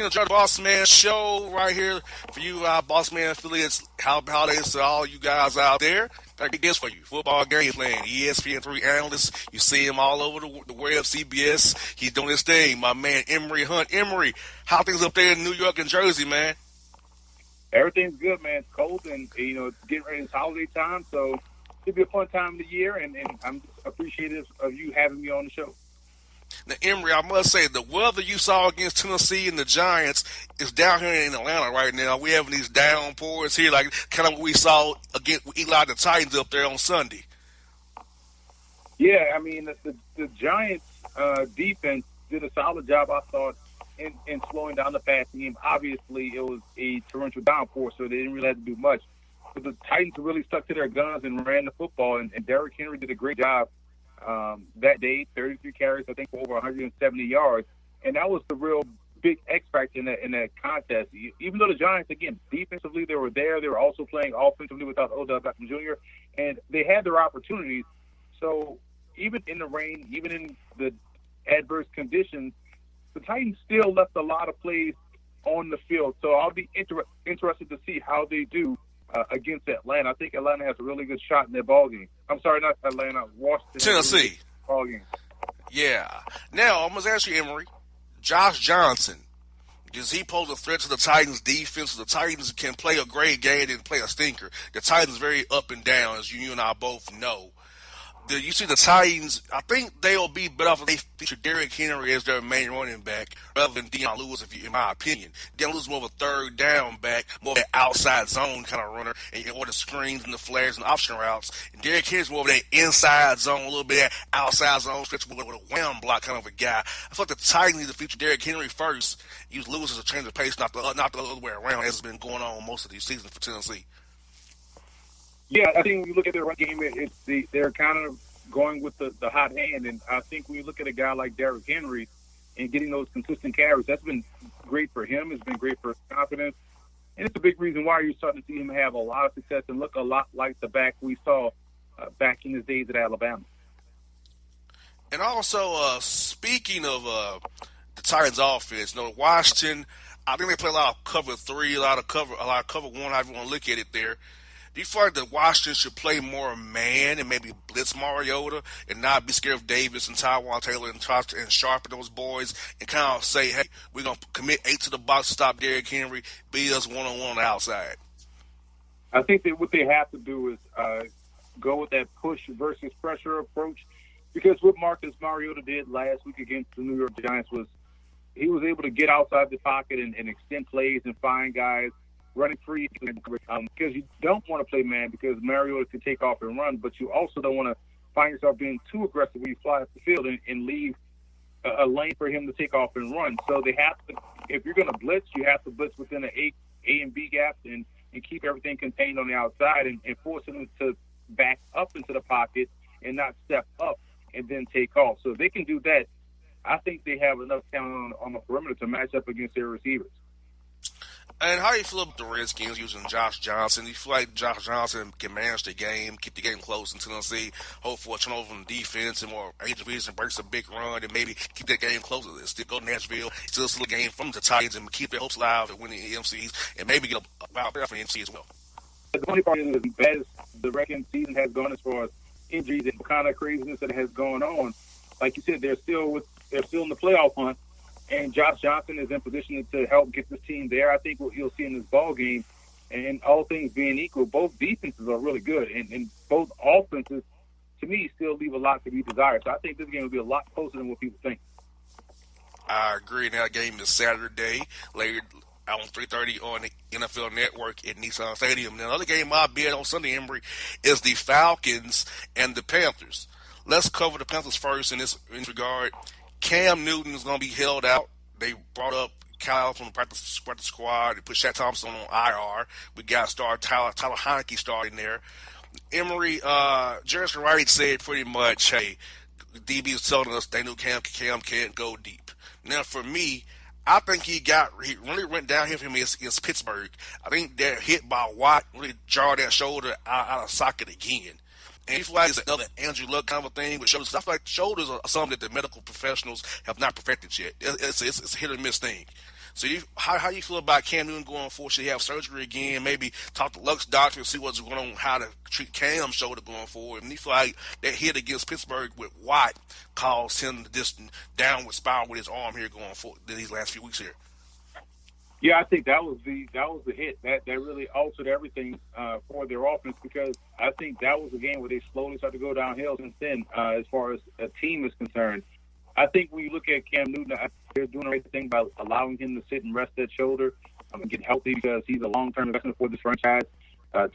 enjoy the Bossman show right here for you Bossman affiliates. How about it to all you guys out there? I got this for you. Football game playing. ESPN3 analyst. You see him all over the web, CBS. He's doing his thing. My man, Emory Hunt. Emory, how things up there in New York and Jersey, man? Everything's good, man. It's cold and, it's getting ready. It's holiday time, so it'll be a fun time of the year, and I'm just appreciative of you having me on the show. Now, Emory, I must say, the weather you saw against Tennessee and the Giants is down here in Atlanta right now. We're having these downpours here, like kind of what we saw against Eli the Titans up there on Sunday. Yeah, I mean, the Giants' defense did a solid job, I thought, in slowing down the passing game. Obviously, it was a torrential downpour, so they didn't really have to do much. But the Titans really stuck to their guns and ran the football, and Derrick Henry did a great job that day, 33 carries, I think, for over 170 yards. And that was the real big X factor in that contest. Even though the Giants, again, defensively, they were there. They were also playing offensively without Odell Beckham Jr., and they had their opportunities. So even in the rain, even in the adverse conditions, the Titans still left a lot of plays on the field. So I'll be interested to see how they do against Atlanta. I think Atlanta has a really good shot in their ball game. I'm sorry, not Atlanta, Washington. Tennessee. Ball game. Yeah. Now, I'm going to ask you, Emory, Josh Johnson, does he pose a threat to the Titans' defense? The Titans can play a great game and play a stinker. The Titans are very up and down, as you and I both know. Do you see the Titans? I think they'll be better off if they feature Derrick Henry as their main running back rather than Deion Lewis, in my opinion. Deion Lewis is more of a third down back, more of an outside zone kind of runner, or the screens and the flares and the option routes. And Derrick Henry's more of that inside zone, a little bit of that outside zone, stretch with a wham block kind of a guy. I feel like the Titans need to feature Derrick Henry first, use Lewis as a change of pace, not the other way around, as has been going on most of these seasons for Tennessee. Yeah, I think when you look at their run game, they're kind of going with the hot hand. And I think when you look at a guy like Derrick Henry and getting those consistent carries, that's been great for him. It's been great for his confidence. And it's a big reason why you're starting to see him have a lot of success and look a lot like the back we saw back in his days at Alabama. And also, speaking of the Titans offense, Washington, I think they play a lot of cover 3, a lot of cover 1, however you want to look at it there. Do you feel like that Washington should play more man and maybe blitz Mariota and not be scared of Davis and Tywan Taylor and try to sharpen those boys and kind of say, hey, we're going to commit 8 to the box to stop Derrick Henry, beat us one-on-one on the outside? I think that what they have to do is go with that push versus pressure approach, because what Marcus Mariota did last week against the New York Giants was he was able to get outside the pocket and extend plays and find guys running free, because you don't want to play man because Mariota can take off and run, but you also don't want to find yourself being too aggressive when you fly off the field and leave a lane for him to take off and run. So they have to, if you're going to blitz, you have to blitz within the A and B gaps and keep everything contained on the outside and force them to back up into the pocket and not step up and then take off. So if they can do that, I think they have enough talent on the perimeter to match up against their receivers. And how do you feel about the Redskins using Josh Johnson? Do you feel like Josh Johnson can manage the game, keep the game close in Tennessee, hope for a turnover in defense and more and breaks a big run and maybe keep that game closer? Still go to Nashville, still a game from the Titans and keep their hopes alive at winning the MCs and maybe get a wild playoff in the MC as well. The only part is as bad as the Redskins season has gone as far as injuries and kind of craziness that has gone on. Like you said, they're still in the playoff hunt. And Josh Johnson is in position to help get this team there. I think what you'll see in this ball game, and all things being equal, both defenses are really good. And both offenses, to me, still leave a lot to be desired. So I think this game will be a lot closer than what people think. I agree. That game is Saturday, later on 3:30 on the NFL Network at Nissan Stadium. Now, another game I'll be at on Sunday, Emory, is the Falcons and the Panthers. Let's cover the Panthers first in this regard. Cam Newton is going to be held out. They brought up Kyle from the practice squad. They put Shaq Thompson on IR. We got Tyler Heineke starting there. Emory, Jerry Wright said pretty much, hey, DB was telling us they knew Cam can't go deep. Now, for me, I think he really went downhill for him against Pittsburgh. I think that hit by Watt really jarred that shoulder out of socket again. And he feels like it's another Andrew Luck kind of a thing with shoulders. Stuff like shoulders are something that the medical professionals have not perfected yet. It's a hit or miss thing. So how you feel about Cam Newton going forward? Should he have surgery again? Maybe talk to Luck's doctor and see what's going on, how to treat Cam's shoulder going forward. And he feel like that hit against Pittsburgh with Watt caused him this downward spiral with his arm here going forward these last few weeks here. Yeah, I think that was the hit that really altered everything for their offense, because I think that was a game where they slowly started to go downhill since then, as far as a team is concerned. I think when you look at Cam Newton, they're doing the right thing by allowing him to sit and rest that shoulder and get healthy, because he's a long-term investment for this franchise.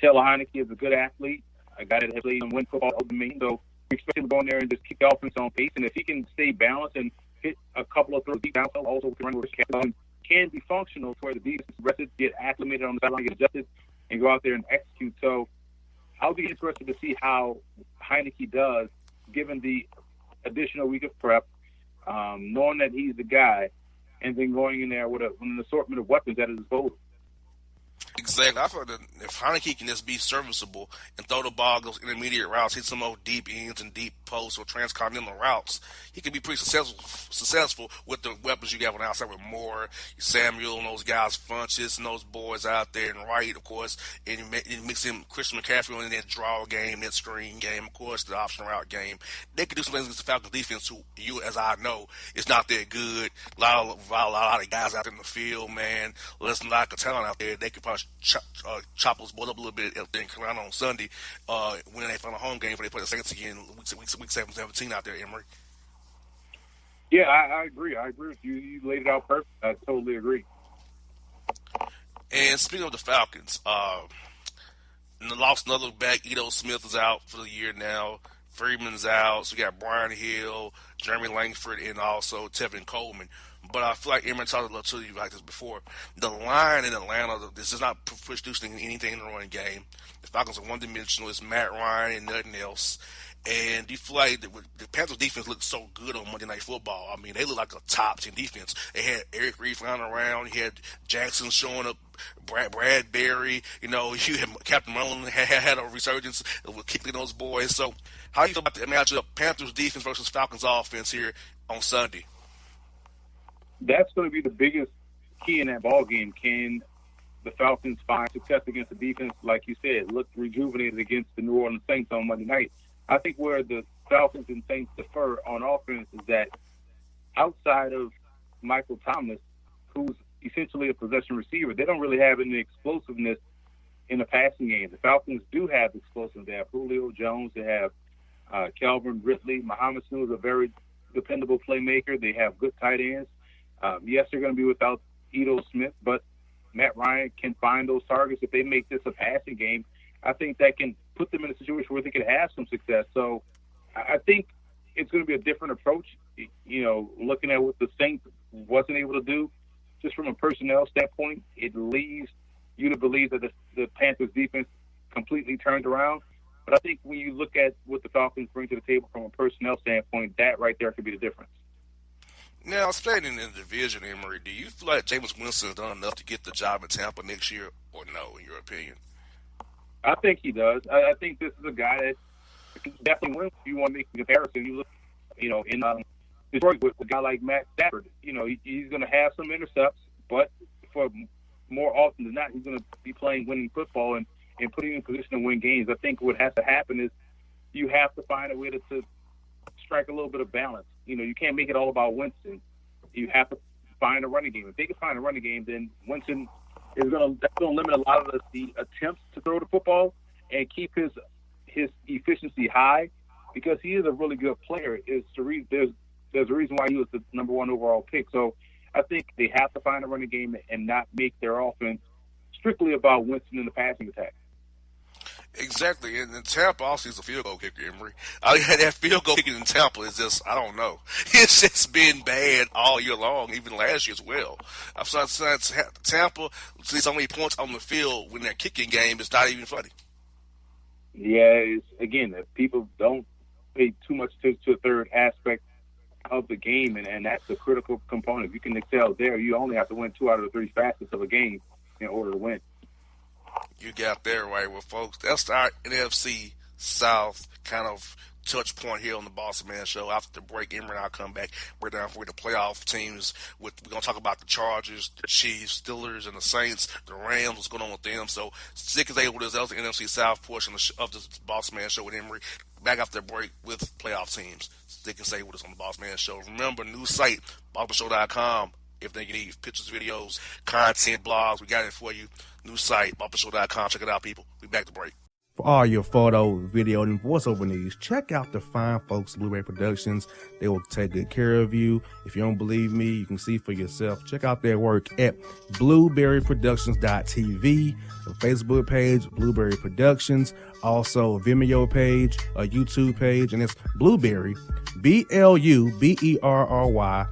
Taylor Heineke is a good athlete, a guy that has played and win football over me, so we expect him to go in there and just keep the offense on pace. And if he can stay balanced and hit a couple of throws deep downfield, also can run with can be functional to where the defense rested, get acclimated on the sideline, get adjusted, and go out there and execute. So I'll be interested to see how Heineke does, given the additional week of prep, knowing that he's the guy, and then going in there with an assortment of weapons at his disposal. Exactly. I feel that if Heineke can just be serviceable and throw the ball, those intermediate routes, hit some more deep ends and deep posts or transcontinental routes, he can be pretty successful with the weapons you got on the outside with Moore, Samuel, and those guys, Funches, and those boys out there, and Wright, of course, and you mix in Christian McCaffrey in that draw game, that screen game, of course, the option route game. They could do some things against the Falcons defense, who you, as I know, is not that good. A lot of guys out in the field, man. Less than lack of talent out there. They could probably chop those boys up a little bit up there in Carolina on Sunday when they find a home game before they play the Saints again week 17 out there, Emory. Yeah, I agree. I agree with you. You laid it out perfect. I totally agree. And speaking of the Falcons, lost another back. Ito Smith is out for the year now. Freeman's out. So we got Brian Hill, Jeremy Langford, and also Tevin Coleman. But I feel like Aaron talked to you like this before. The line in Atlanta, this is not producing anything in the running game. The Falcons are one-dimensional. It's Matt Ryan and nothing else. And you feel like the Panthers defense looked so good on Monday Night Football. I mean, they look like a top 10 defense. They had Eric Reed flying around. You had Jackson showing up, Bradbury. You know, you had Captain Mullen had a resurgence with kicking those boys. So how do you feel about the matchup, Panthers defense versus Falcons offense here on Sunday? That's going to be the biggest key in that ball game. Can the Falcons find success against the defense, like you said, looked rejuvenated against the New Orleans Saints on Monday night? I think where the Falcons and Saints differ on offense is that outside of Michael Thomas, who's essentially a possession receiver, they don't really have any explosiveness in the passing game. The Falcons do have explosiveness. They have Julio Jones. They have Calvin Ridley. Muhammad Sanu is a very dependable playmaker. They have good tight ends. Yes, they're going to be without Ito Smith, but Matt Ryan can find those targets. If they make this a passing game, I think that can put them in a situation where they could have some success. So I think it's going to be a different approach, you know, looking at what the Saints wasn't able to do. Just from a personnel standpoint, it leads you to believe that the Panthers defense completely turned around. But I think when you look at what the Falcons bring to the table from a personnel standpoint, that right there could be the difference. Now, staying in the division, Emory, do you feel like Jameis Winston has done enough to get the job in Tampa next year, or no, in your opinion? I think he does. I think this is a guy that can definitely win. If you want to make a comparison, you look, you know, in Detroit with a guy like Matt Stafford. You know, he's going to have some intercepts, but for more often than not, he's going to be playing winning football and putting you in position to win games. I think what has to happen is you have to find a way to strike a little bit of balance. You know, you can't make it all about Winston. You have to find a running game. If they can find a running game, then Winston is going to limit a lot of the attempts to throw the football and keep his efficiency high, because he is a really good player. There's a reason why he was the number one overall pick. So I think they have to find a running game and not make their offense strictly about Winston in the passing attack. Exactly, and Tampa also is a field goal kicker, Emory. That field goal kicking in Tampa is just, I don't know. It's just been bad all year long, even last year as well. I've seen Tampa see so many points on the field when their kicking game is not even funny. Yeah, again, if people don't pay too much attention to the third aspect of the game, and that's a critical component. If you can excel there, you only have to win 2 out of the 3 facets of a game in order to win. You got there right. Well, folks, that's our NFC South kind of touch point here on the Boss Man Show. After the break, Emory and I'll come back. We're down for the playoff teams. We're going to talk about the Chargers, the Chiefs, Steelers, and the Saints, the Rams, what's going on with them. So stick and stay with us. That was the NFC South portion of the Boss Man Show with Emory. Back after the break with playoff teams. Stick and stay with us on the Boss Man Show. Remember, new site, bossmanshow.com. Everything you need, pictures, videos, content, blogs, we got it for you. New site, bossmanshow.com. Check it out, people. We back to break. For all your photo, video, and voiceover needs, check out the fine folks at Blueberry Productions. They will take good care of you. If you don't believe me, you can see for yourself. Check out their work at blueberryproductions.tv, the Facebook page, Blueberry Productions, also a Vimeo page, a YouTube page, and it's Blueberry, BLUBERRY,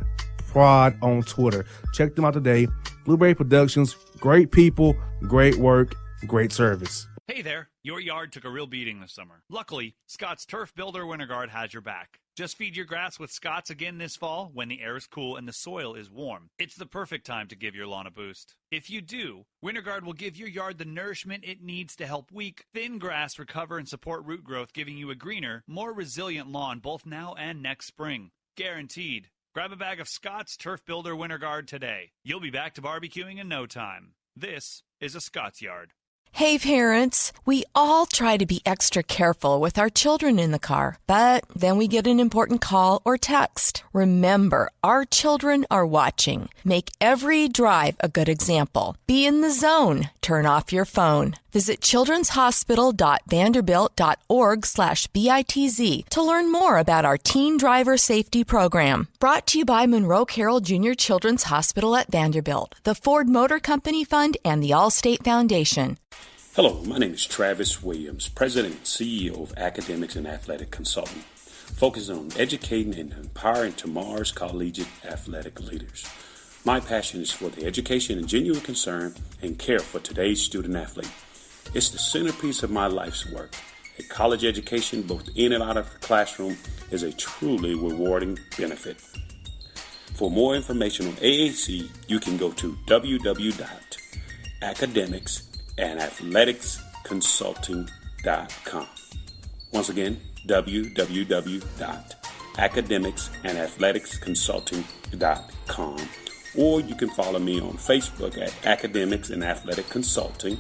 Prod on Twitter. Check them out today. Blueberry Productions, great people, great work, great service. Hey there, your yard took a real beating this summer. Luckily, Scott's Turf Builder Winter Guard has your back. Just feed your grass with Scott's again this fall when the air is cool and the soil is warm. It's the perfect time to give your lawn a boost. If you do, Winter Guard will give your yard the nourishment it needs to help weak, thin grass recover and support root growth, giving you a greener, more resilient lawn both now and next spring. Guaranteed. Grab a bag of Scott's Turf Builder Winter Guard today. You'll be back to barbecuing in no time. This is a Scott's Yard. Hey parents, we all try to be extra careful with our children in the car, but then we get an important call or text. Remember, our children are watching. Make every drive a good example. Be in the zone. Turn off your phone. Visit childrenshospital.vanderbilt.org/BITZ to learn more about our Teen Driver Safety Program. Brought to you by Monroe Carroll Jr. Children's Hospital at Vanderbilt, the Ford Motor Company Fund, and the Allstate Foundation. Hello, my name is Travis Williams, President and CEO of Academics and Athletic Consulting, focusing on educating and empowering tomorrow's collegiate athletic leaders. My passion is for the education and genuine concern and care for today's student athlete. It's the centerpiece of my life's work. A college education, both in and out of the classroom, is a truly rewarding benefit. For more information on AAC, you can go to www.academicsandathleticsconsulting.com. Once again, www.academicsandathleticsconsulting.com. Or you can follow me on Facebook at Academics and Athletic Consulting,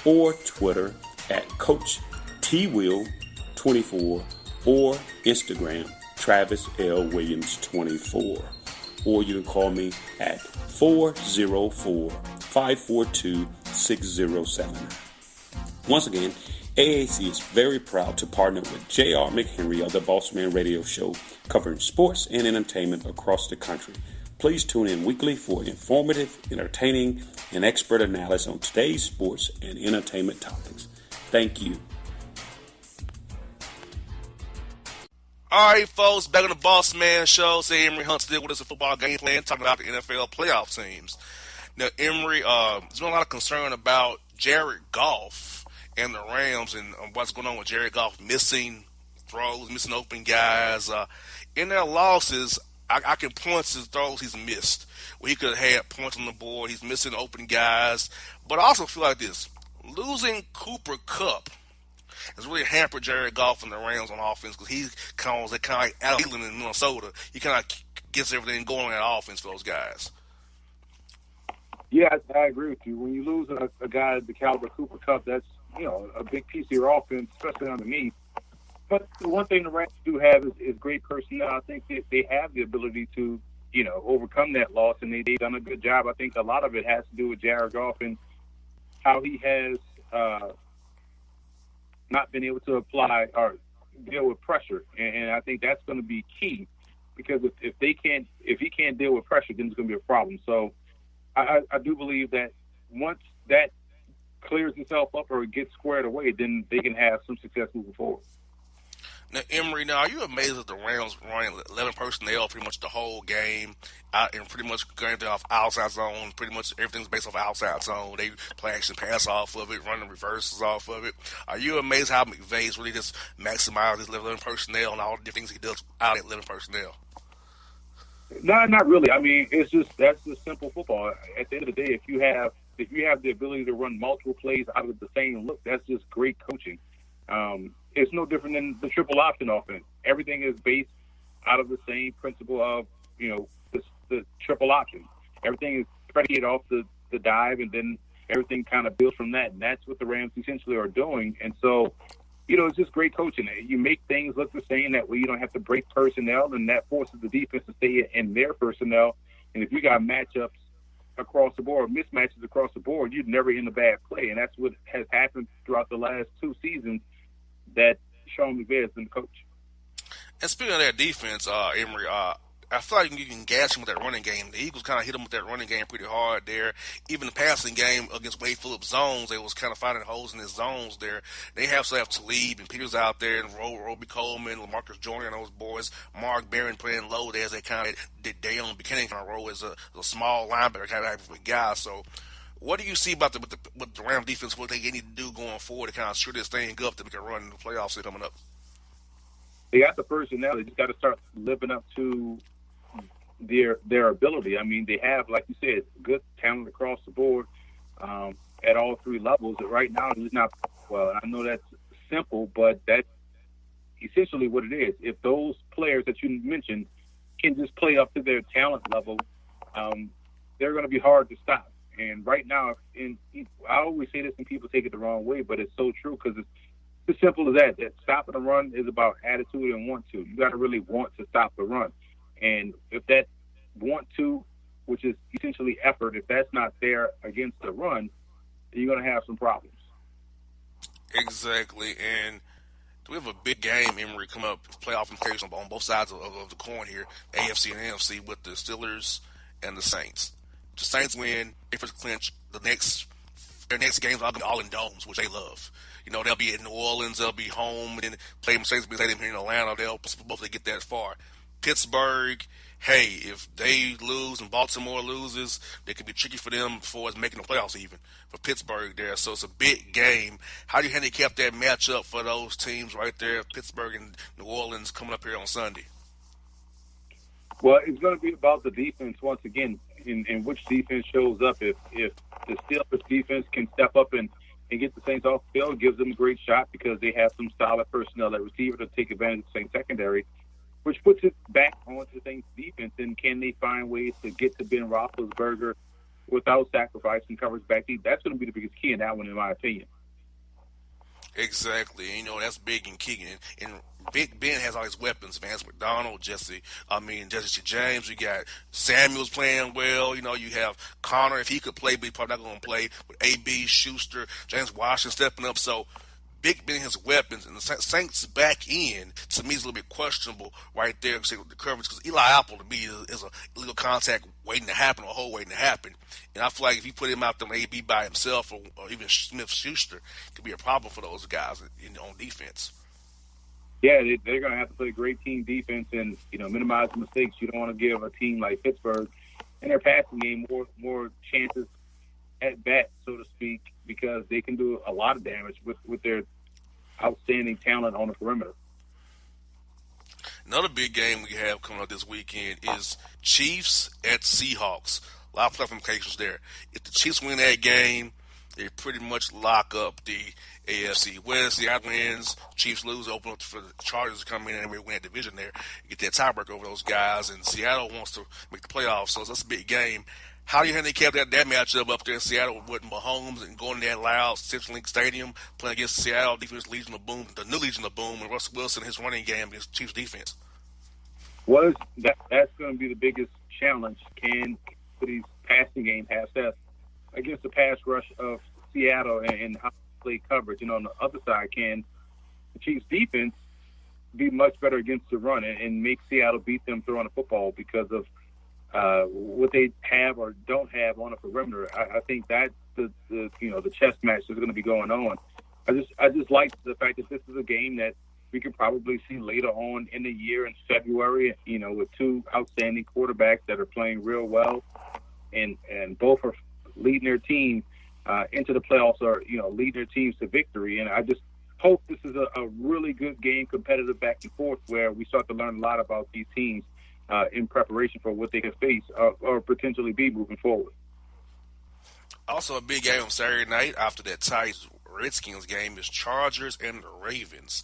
or Twitter at Coach TWill24, or Instagram Travis L. Williams 24. Or you can call me at 404-542-6079. Once again, AAC is very proud to partner with J.R. McHenry of the Bossman Radio Show, covering sports and entertainment across the country. Please tune in weekly for informative, entertaining, and expert analysis on today's sports and entertainment topics. Thank you. All right, folks, back on the Boss Man Show. Say Emory Hunt still with us a football game plan, talking about the NFL playoff teams. Now, Emory, there's been a lot of concern about Jared Goff and the Rams and what's going on with Jared Goff missing throws, missing open guys. In their losses, I can point to throws he's missed where he could have had points on the board. He's missing open guys. But I also feel like this. Losing Cooper Kupp has really hampered Jared Goff and the Rams on offense because he kind of like Alex Cleveland in Minnesota. He kind of gets everything going on that offense for those guys. Yeah, I agree with you. When you lose a guy the caliber of Cooper Kupp, that's a big piece of your offense, especially underneath. But the one thing the Rams do have is great personnel. I think they have the ability to, overcome that loss, and they've done a good job. I think a lot of it has to do with Jared Goff and how he has not been able to apply or deal with pressure. And I think that's going to be key because if he can't deal with pressure, then it's going to be a problem. So I do believe that once that clears itself up or gets squared away, then they can have some success moving forward. Now, Emory, are you amazed that the Rams running 11 personnel pretty much the whole game and pretty much going off outside zone? Pretty much everything's based off outside zone. They play action pass off of it, running reverses off of it. Are you amazed how McVay's really just maximized his 11 personnel and all the things he does out of 11 personnel? No, not really. I mean, that's just simple football. At the end of the day, if you have the ability to run multiple plays out of the same look, that's just great coaching. It's no different than the triple option offense. Everything is based out of the same principle of, the triple option. Everything is predicated off the dive, and then everything kind of builds from that. And that's what the Rams essentially are doing. And so, it's just great coaching. You make things look the same. That way you don't have to break personnel, and that forces the defense to stay in their personnel. And if you got matchups across the board, mismatches across the board, you'd never end a bad play. And that's what has happened throughout the last 2 seasons that Sean McVay has been the coach. And speaking of that defense, Emory, I feel like you can gas him with that running game. The Eagles kind of hit him with that running game pretty hard there. Even the passing game against Wade Phillips' zones, they was kind of finding holes in his zones there. They still have Talib and Peters out there, and Roby Coleman, LaMarcus Joyner, and those boys. Mark Barron playing low there as they kind of did Dayon Buchanan kind of role as a small linebacker kind of guy. So, what do you see about the Ram defense? What they need to do going forward to kind of sure this thing up to make a run in the playoffs coming up? They got the personnel. They just got to start living up to their ability. I mean, they have, like you said, good talent across the board at all 3 levels. Right now, it's not well. I know that's simple, but that's essentially what it is. If those players that you mentioned can just play up to their talent level, they're going to be hard to stop. And right now, I always say this and people take it the wrong way, but it's so true because it's as simple as that. That stopping the run is about attitude and want to. You got to really want to stop the run. And if that want to, which is essentially effort, if that's not there against the run, you're going to have some problems. Exactly. And we have a big game, Emory, coming up, playoff implications on both sides of the coin here, AFC and NFC, with the Steelers and the Saints. The Saints win, if it's clinch, their next games will be all in domes, which they love. They'll be in New Orleans, they'll be home, and then play Mercedes-Benz Stadium here in Atlanta. They'll supposedly get that far. Pittsburgh, hey, if they lose and Baltimore loses, it could be tricky for them as making the playoffs even for Pittsburgh there. So it's a big game. How do you handicap that matchup for those teams right there, Pittsburgh and New Orleans, coming up here on Sunday? Well, it's going to be about the defense once again, in which defense shows up. If the Steelers defense can step up and get the Saints off the field, it gives them a great shot because they have some solid personnel at receiver to take advantage of the Saints secondary, which puts it back onto the Saints defense. And can they find ways to get to Ben Roethlisberger without sacrificing coverage back deep? That's going to be the biggest key in that one, in my opinion. Exactly. That's big and key. And Big Ben has all his weapons. Vance McDonald, Jesse James. You got Samuels playing well. You have Connor, if he could play, but he's probably not going to play. With A.B., Schuster, James Washington stepping up. So Big Ben has weapons, and the Saints back in, to me, is a little bit questionable right there with the coverage, because Eli Apple, to me, is a illegal contact waiting to happen, or a hole waiting to happen. And I feel like if you put him out there on A.B. by himself, or even Smith-Schuster, it could be a problem for those guys on defense. Yeah, they're going to have to play great team defense and, minimize mistakes. You don't want to give a team like Pittsburgh and their passing game more chances at bat, so to speak, because they can do a lot of damage with their outstanding talent on the perimeter. Another big game we have coming up this weekend is Chiefs at Seahawks. A lot of playoff implications there. If the Chiefs win that game, they pretty much lock up the AFC West. Seattle wins, Chiefs lose, open up for the Chargers to come in and win that division there. You get that tiebreaker over those guys, and Seattle wants to make the playoffs, so that's a big game. How do you handicap that matchup up there in Seattle with Mahomes and going to that loud CenturyLink Stadium, playing against Seattle defense, Legion of Boom, the new Legion of Boom, and Russell Wilson, his running game against Chiefs defense? Well, that's going to be the biggest challenge. Can these passing game have success against the pass rush of Seattle and how they play coverage? On the other side, can the Chiefs defense be much better against the run and make Seattle beat them throwing the football because of what they have or don't have on the perimeter? I think that's the chess match that's going to be going on. I just like the fact that this is a game that we could probably see later on in the year in February, with 2 outstanding quarterbacks that are playing real well, and both are leading their team into the playoffs, or leading their teams to victory. And I just hope this is a really good game, competitive back and forth, where we start to learn a lot about these teams in preparation for what they can face or potentially be moving forward. Also, a big game on Saturday night after that Titans Redskins game is Chargers and the Ravens.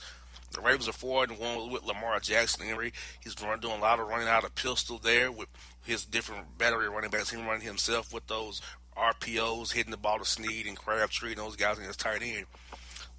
The Ravens are 4-1 with Lamar Jackson injury. He's doing a lot of running out of pistol there with his different battery running backs. Him running himself with those RPOs, hitting the ball to Snead and Crabtree and those guys in his tight end.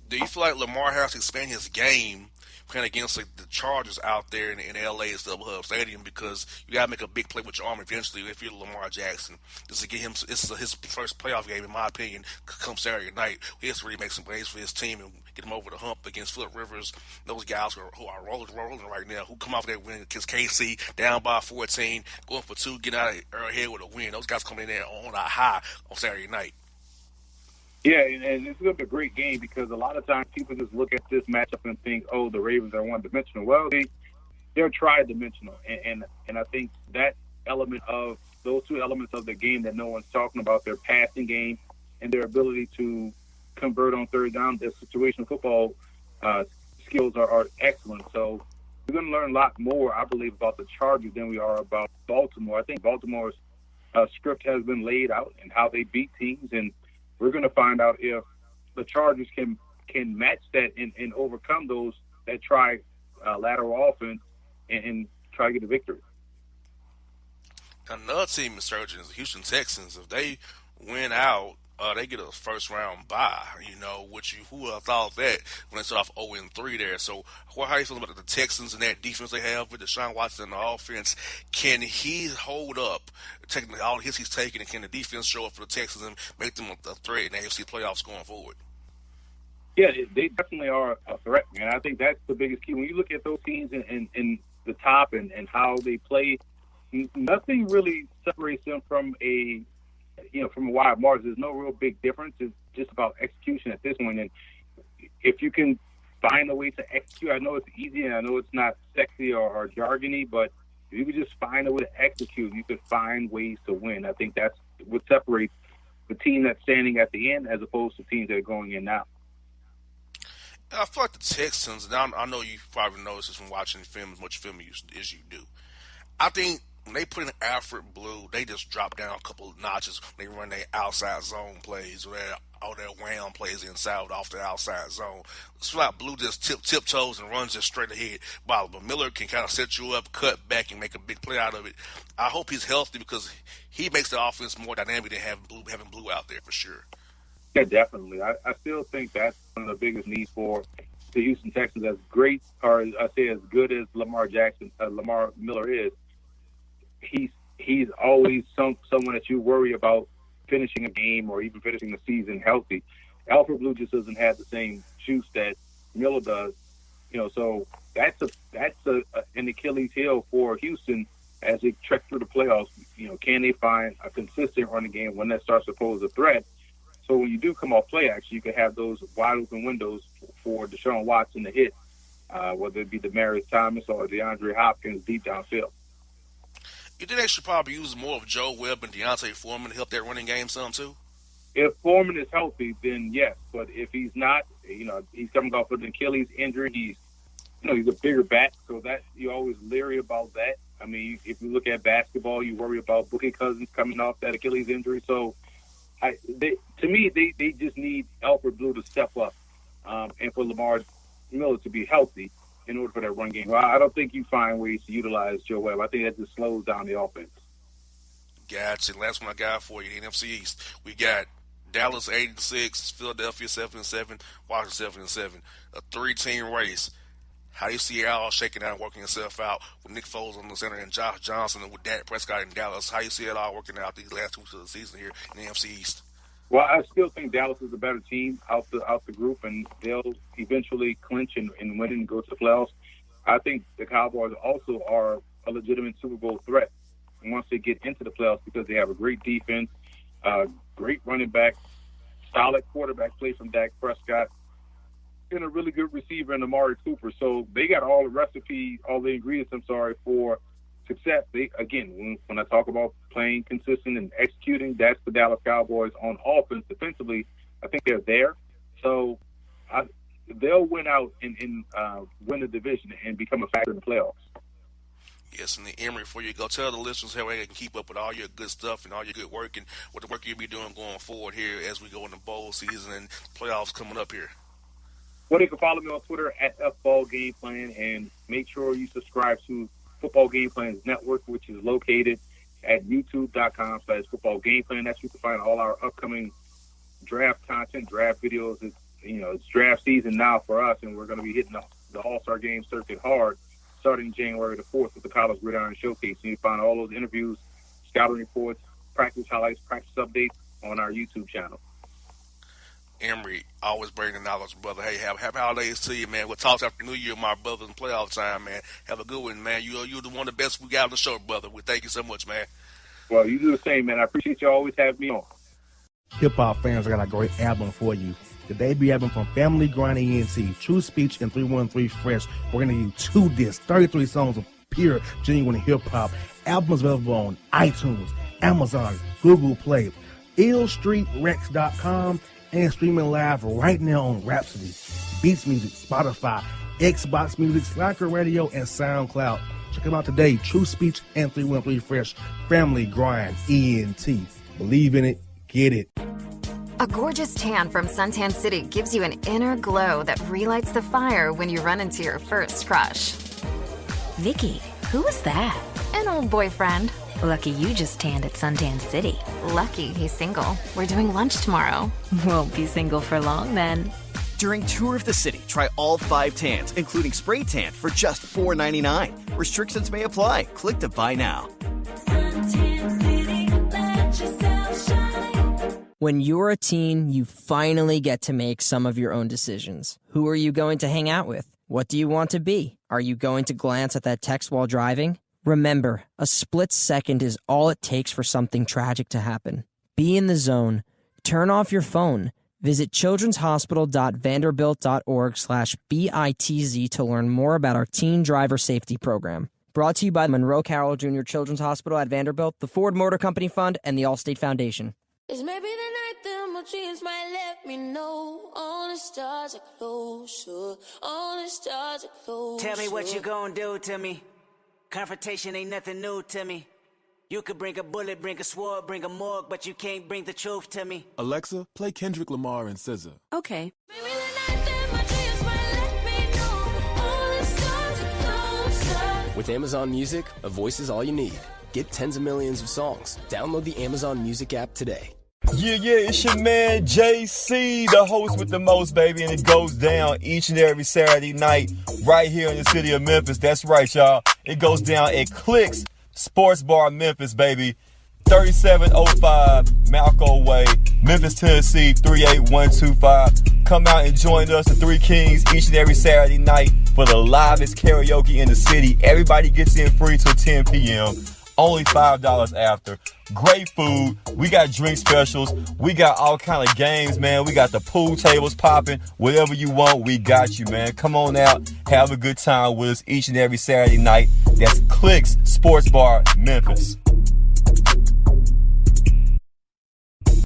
Do you feel like Lamar has to expand his game playing against like, the Chargers out there in LA at Double Hub Stadium because you got to make a big play with your arm eventually if you're Lamar Jackson? This to get him. This is his first playoff game, in my opinion. Come Saturday night, he has to really make some plays for his team and get him over the hump against Phillip Rivers. Those guys who are rolling right now, who come off that win against KC, down by 14, going for two, getting out of ahead with a win. Those guys come in there on a high on Saturday night. Yeah, and it's going to be a great game because a lot of times people just look at this matchup and think, oh, the Ravens are one-dimensional. Well, they're tri-dimensional, and I think that element of those two elements of the game that no one's talking about, their passing game and their ability to convert on third down, their situational football skills are excellent. So we're going to learn a lot more, I believe, about the Chargers than we are about Baltimore. I think Baltimore's script has been laid out and how they beat teams, and we're going to find out if the Chargers can match that and overcome that lateral offense and try to get a victory. Another team insurgent is the Houston Texans. If they win out, they get a first round bye. Who would have thought that when they start off 0-3 there? So, how do you feel about the Texans and that defense they have with Deshaun Watson and the offense? Can he hold up, taking all the hits he's taking, and can the defense show up for the Texans and make them a threat in the AFC playoffs going forward? Yeah, they definitely are a threat, man. I think that's the biggest key. When you look at those teams in the top and how they play, nothing really separates them from a wide margin. There's no real big difference. It's just about execution at this point. And if you can find a way to execute, I know it's easy and I know it's not sexy or jargony, but if you could just find a way to execute, you could find ways to win. I think that's what separates the team that's standing at the end as opposed to teams that are going in now. I feel like the Texans, and I know you probably noticed this from watching the film as much film as you do. I think when they put in Alfred Blue, they just drop down a couple of notches. They run their outside zone plays, or all their wham plays inside off the outside zone. It's like Blue just tiptoes and runs just straight ahead. But Miller can kind of set you up, cut back, and make a big play out of it. I hope he's healthy because he makes the offense more dynamic than having Blue out there for sure. Yeah, definitely. I still think that's one of the biggest needs for the Houston Texans. As great, or I say as good as Lamar Miller is, he's always someone that you worry about finishing a game or even finishing the season healthy. Alfred Blue just doesn't have the same juice that Miller does, So that's an Achilles heel for Houston as they trek through the playoffs. Can they find a consistent running game when that starts to pose a threat? So when you do come off play action, you can have those wide open windows for Deshaun Watson to hit, whether it be Demaryius Thomas or DeAndre Hopkins deep downfield. You think they should probably use more of Joe Webb and Deontay Foreman to help that running game some too? If Foreman is healthy, then yes. But if he's not, he's coming off with an Achilles injury. He's a bigger back, so that you're always leery about that. I mean, if you look at basketball, you worry about Boogie Cousins coming off that Achilles injury. So, they just need Alfred Blue to step up, and for Lamar Miller to be healthy in order for that run game. Well, I don't think you find ways to utilize Joe Webb. I think that just slows down the offense. Gotcha. Last one I got for you, NFC East. We got Dallas 8-6, Philadelphia 7-7, Washington 7-7. A 3-team race. How do you see it all shaking out and working itself out with Nick Foles on the center and Josh Johnson and with Dak Prescott in Dallas? How do you see it all working out these last 2 weeks of the season here in the NFC East? Well, I still think Dallas is a better team out the group, and they'll eventually clinch and win and go to the playoffs. I think the Cowboys also are a legitimate Super Bowl threat once they get into the playoffs because they have a great defense, great running back, solid quarterback play from Dak Prescott, and a really good receiver in Amari Cooper. So they got all the ingredients, for success. When I talk about playing consistent and executing, that's the Dallas Cowboys on offense. Defensively, I think they're there. So they'll win out and win the division and become a factor in the playoffs. Yes, and the Emery, before you go, tell the listeners how they can keep up with all your good stuff and all your good work and what the work you'll be doing going forward here as we go into bowl season and playoffs coming up here. Well, you can follow me on Twitter at FBall Game Plan, and make sure you subscribe to Football Game Plan's network, which is located at youtube.com/Football Game Plan. That's where you can find all our upcoming draft content, draft videos. It's draft season now for us, and we're going to be hitting the All-Star Game circuit hard starting January the 4th with the College Gridiron Showcase. And you can find all those interviews, scouting reports, practice highlights, practice updates on our YouTube channel. Emery, always bring the knowledge, brother. Hey, have holidays to you, man. We'll talk after New Year, my brother, in playoff time, man. Have a good one, man. You're the one of the best we got on the show, brother. We thank you so much, man. Well, you do the same, man. I appreciate you always having me on. Hip-hop fans, I got a great album for you. The debut album from Family Grind ENT, True Speech and 313 Fresh. We're going to give you 2 discs, 33 songs of pure, genuine hip-hop. Albums available on iTunes, Amazon, Google Play, illstreetrex.com, and streaming live right now on Rhapsody, Beats Music, Spotify, Xbox Music, Slacker Radio, and SoundCloud. Check them out today. True Speech and 313 Fresh. Family Grind ENT. Believe in it. Get it. A gorgeous tan from Suntan City gives you an inner glow that relights the fire when you run into your first crush. Vicky, who was that? An old boyfriend. Lucky you just tanned at Suntan City. Lucky he's single. We're doing lunch tomorrow. Won't be single for long then. During Tour of the City, try all 5 tans, including spray tan, for just $4.99. Restrictions may apply. Click to buy now. Suntan City, let yourself shine. When you're a teen, you finally get to make some of your own decisions. Who are you going to hang out with? What do you want to be? Are you going to glance at that text while driving? Remember, a split second is all it takes for something tragic to happen. Be in the zone. Turn off your phone. Visit childrenshospital.vanderbilt.org/BITZ to learn more about our teen driver safety program. Brought to you by Monroe Carroll Jr. Children's Hospital at Vanderbilt, the Ford Motor Company Fund, and the Allstate Foundation. It's maybe the night that my dreams might let me know. All the stars are closer. All the stars are closer. Tell me what you gonna do to me. Confrontation ain't nothing new to me. You could bring a bullet, bring a sword, bring a morgue, but you can't bring the truth to me. Alexa, play Kendrick Lamar and SZA. Okay. Maybe the night that my dreams might let me know. All the stars are closer. With Amazon Music, a voice is all you need. Get tens of millions of songs. Download the Amazon Music app today. Yeah, it's your man JC, the host with the most, baby, and it goes down each and every Saturday night right here in the city of Memphis. That's right, y'all. It goes down at Clicks Sports Bar Memphis, baby. 3705 Malco Way, Memphis, Tennessee, 38125. Come out and join us, the Three Kings, each and every Saturday night for the livest karaoke in the city. Everybody gets in free till 10 p.m. Only $5 after. Great food. We got drink specials. We got all kind of games, man. We got the pool tables popping. Whatever you want, we got you, man. Come on out. Have a good time with us each and every Saturday night. That's Clicks Sports Bar, Memphis.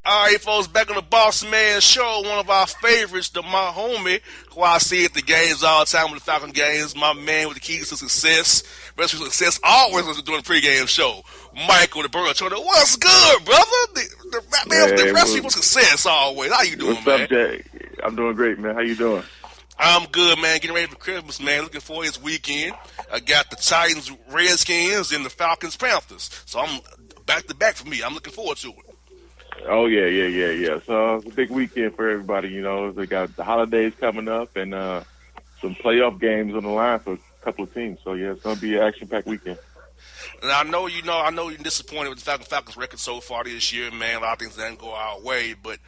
All right, folks, back on the Bossman Show, one of our favorites, my homie, who I see at the games all the time with the Falcon games, my man with the keys to success, recipe for success, always was doing a pregame show. Michael, the Burger Trainer, what's good, brother? The recipe for success always. How you doing, what's man? What's up, Jay? I'm doing great, man. How you doing? I'm good, man. Getting ready for Christmas, man. Looking forward to this weekend. I got the Titans, Redskins, and the Falcons, Panthers. So I'm back to back for me. I'm looking forward to it. Oh, yeah. So it's a big weekend for everybody, you know. They got the holidays coming up and some playoff games on the line for a couple of teams. So, yeah, it's going to be an action-packed weekend. And I know you're disappointed with the Falcons record so far this year, man. A lot of things didn't go our way, but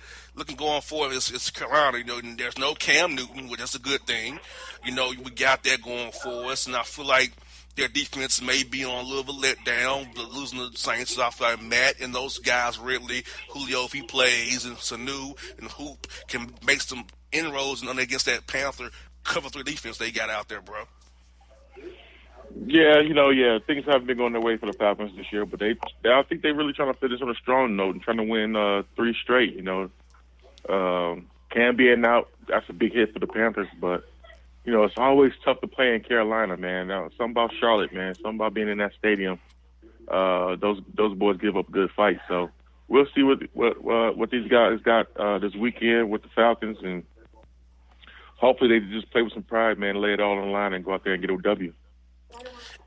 going forward, it's Carolina. You know, there's no Cam Newton, which is a good thing. You know, we got that going for us, and I feel like their defense may be on a little bit letdown, losing the Saints. I feel like Matt and those guys, Ridley, Julio, if he plays, and Sanu and Hoop can make some inroads and against that Panther cover 3 defense they got out there, bro. Yeah, things haven't been going their way for the Falcons this year, but I think they're really trying to finish on a strong note and trying to win 3 straight. Cam being out, that's a big hit for the Panthers, but it's always tough to play in Carolina, man. Now, something about Charlotte, man. Something about being in that stadium. Those boys give up good fights. So we'll see what these guys got this weekend with the Falcons, and hopefully they just play with some pride, man, lay it all on the line and go out there and get a W.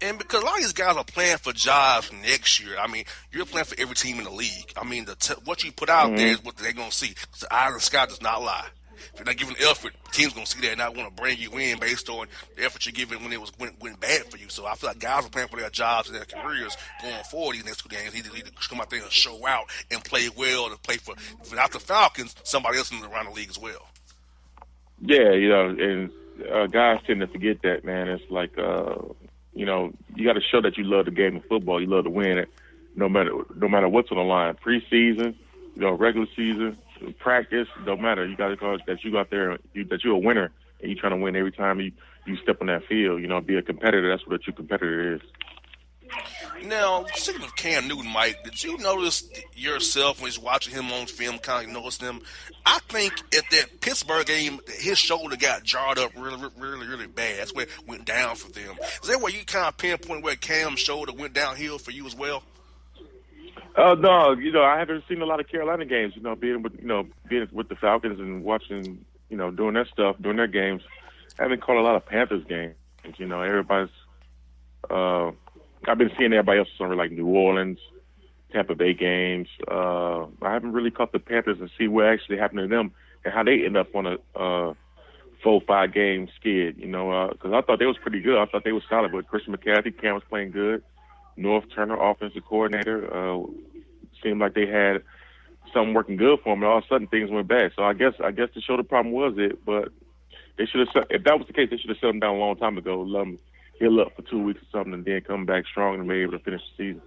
And because a lot of these guys are playing for jobs next year, I mean, you're playing for every team in the league. I mean, what you put out there is what they're going to see. Because the eye in the sky does not lie. If you're not giving effort, the team's going to see that and not want to bring you in based on the effort you're giving when it went bad for you. So I feel like guys are playing for their jobs and their careers going forward these next 2 games. They need to come out there and show out and play well to play for, without the Falcons, somebody else around the league as well. Yeah, and guys tend to forget that, man. It's like, you got to show that you love the game of football. You love to win it, no matter what's on the line. Preseason, regular season, practice, don't matter. You got to go that you go out there, that you're a winner, and you're trying to win every time you step on that field. Be a competitor. That's what a true competitor is. Now, speaking of Cam Newton, Mike, did you notice yourself when you're watching him on film, kind of noticing him? I think at that Pittsburgh game, his shoulder got jarred up really, really, really bad. That's where it went down for them. Is that where you kind of pinpoint where Cam's shoulder went downhill for you as well? No, I haven't seen a lot of Carolina games. Being with the Falcons and watching, doing that stuff, doing their games. I haven't caught a lot of Panthers games. Everybody's. I've been seeing everybody else on like New Orleans, Tampa Bay games. I haven't really caught the Panthers and see what actually happened to them and how they end up on a 4-5 game skid. Because I thought they was pretty good. I thought they was solid. But Christian McCaffrey, Cam was playing good. North Turner, offensive coordinator, seemed like they had something working good for them. And all of a sudden things went bad. So I guess the shoulder problem was it. But they should have. If that was the case, they should have shut him down a long time ago. Let him heal up for 2 weeks or something, and then come back strong and be able to finish the season.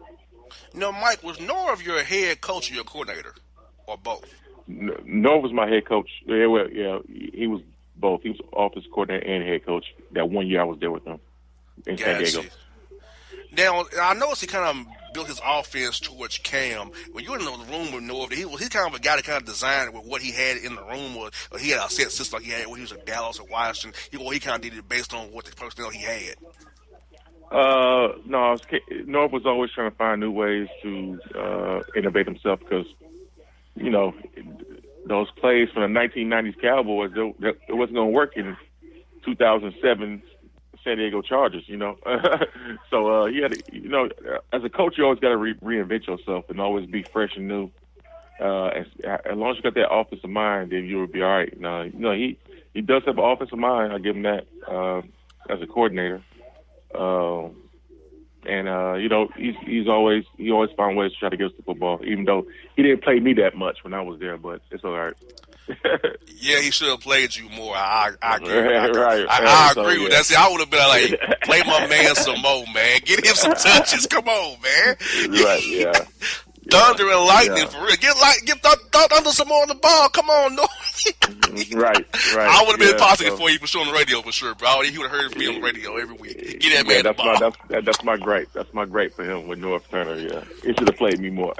Mike, was Norv your head coach or your coordinator, or both? Norv was my head coach. Yeah, he was both. He was offensive coordinator and head coach that 1 year I was there with him in San Diego. Now, I noticed he kind of built his offense towards Cam. When you were in the room with Norv, he's kind of a guy that kind of designed with what he had in the room. Or he had a set system like he had when he was at Dallas or Washington. He kind of did it based on what the personnel he had. No, Norv was always trying to find new ways to innovate himself because, those plays from the 1990s Cowboys, it wasn't going to work in 2007 San Diego Chargers, So he had to, as a coach, you always got to reinvent yourself and always be fresh and new. As long as you got that offensive mind, then you'll be all right. Now, he does have an offensive mind. I give him that as a coordinator. He always found ways to try to get us the football, even though he didn't play me that much when I was there, but it's all right. Yeah, he should have played you more. I agree. Right, I agree with that. See, I would have been like, play my man some more, man. Get him some touches. Come on, man. Right, yeah. Thunder and lightning for real. Get Thunder some more on the ball. Come on, no. Right. I would have been positive for you for sure on the radio for sure, bro. He would have heard me on the radio every week. Get that man the ball. That's my gripe. That's my gripe for him with North Turner. Yeah, he should have played me more.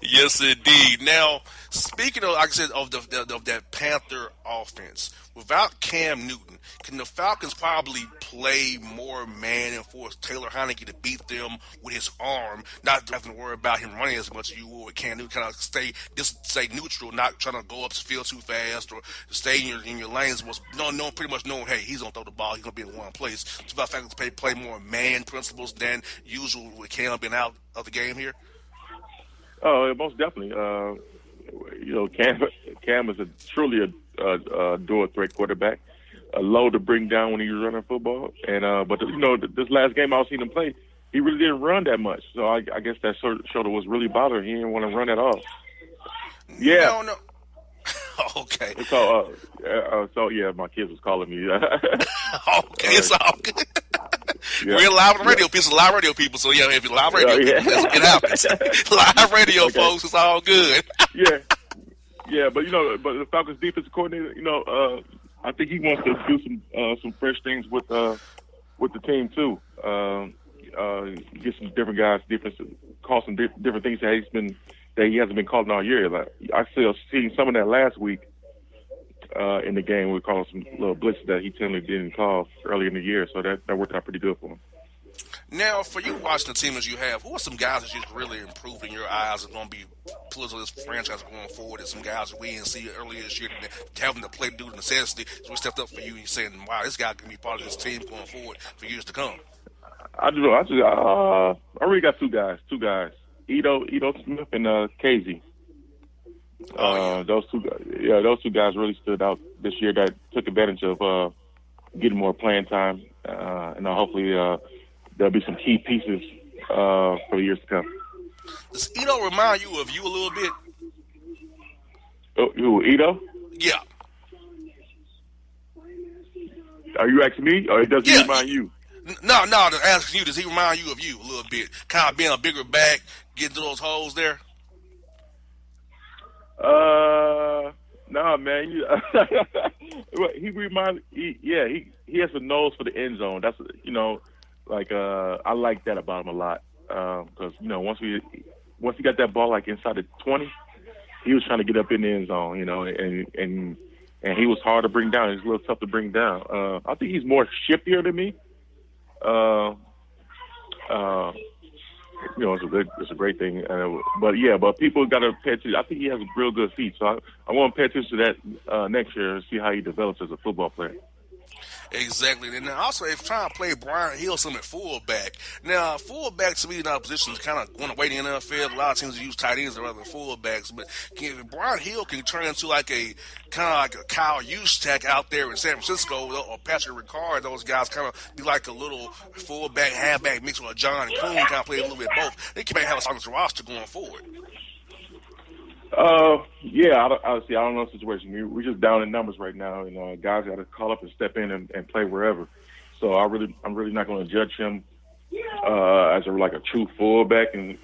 Yes, indeed. Now, speaking of, like I said, of that Panther offense, without Cam Newton, can the Falcons probably play more man and force Taylor Heineke to beat them with his arm, not having to worry about him running as much as you would with Cam Newton, kind of stay neutral, not trying to go up the field too fast or stay in your lanes, pretty much knowing, hey, he's going to throw the ball, he's going to be in one place. So the Falcons play more man principles than usual with Cam being out of the game here? Oh, most definitely. Cam is truly a dual threat quarterback, a low to bring down when he was running football. And but this last game I was seeing him play, he really didn't run that much. So I guess that shoulder was really bothering. He didn't want to run at all. Yeah. No. Okay. So yeah, my kids was calling me. Okay, it's all good. Yeah. We're live on the radio, people. Live radio people. So yeah, if you're live radio, it happens. Live radio, folks. It's all good. Yeah. But the Falcons defensive coordinator, I think he wants to do some fresh things with the team too. Get some different guys, call some different things that he hasn't been calling all year. Like I still seen some of that last week. in the game. We called some little blitzes that he generally didn't call early in the year, so that worked out pretty good for him. Now, for you watching the team as you have, who are some guys that just really improved in your eyes and going to be pillars of this franchise going forward? And some guys that we didn't see earlier this year having to play due to necessity. So we stepped up for you and you're saying, wow, this guy can be part of this team going forward for years to come. I really got two guys. Ito Smith and Casey. Those two guys really stood out this year. That took advantage of getting more playing time, and hopefully there'll be some key pieces for the years to come. Does Ito remind you of you a little bit? Who, Ito? Yeah. Are you asking me, or does he remind you? No, asking you, does he remind you of you a little bit? Kind of being a bigger back, getting to those holes there? No, man. He reminds. He has a nose for the end zone. That's I like that about him a lot. Because once he got that ball like inside the 20, he was trying to get up in the end zone. And he was hard to bring down. He was a little tough to bring down. I think he's more shiftier than me. It's a great thing. But people got to pay attention. I think he has real good feet, so I want to pay attention to that next year and see how he develops as a football player. Exactly. And then also, if trying to play Brian Hill some at fullback. Now, fullback to me in our position is kind of going away in the NFL. A lot of teams use tight ends rather than fullbacks. But Brian Hill can turn into like a Kyle Juszczyk out there in San Francisco, or Patrick Ricard. Those guys kind of be like a little fullback, halfback mixed with a John Kuhn, kind of play a little bit both. They can have us on this roster going forward. I don't know the situation. We're just down in numbers right now, and guys got to call up and step in and play wherever. So I'm really not going to judge him as a true fullback, and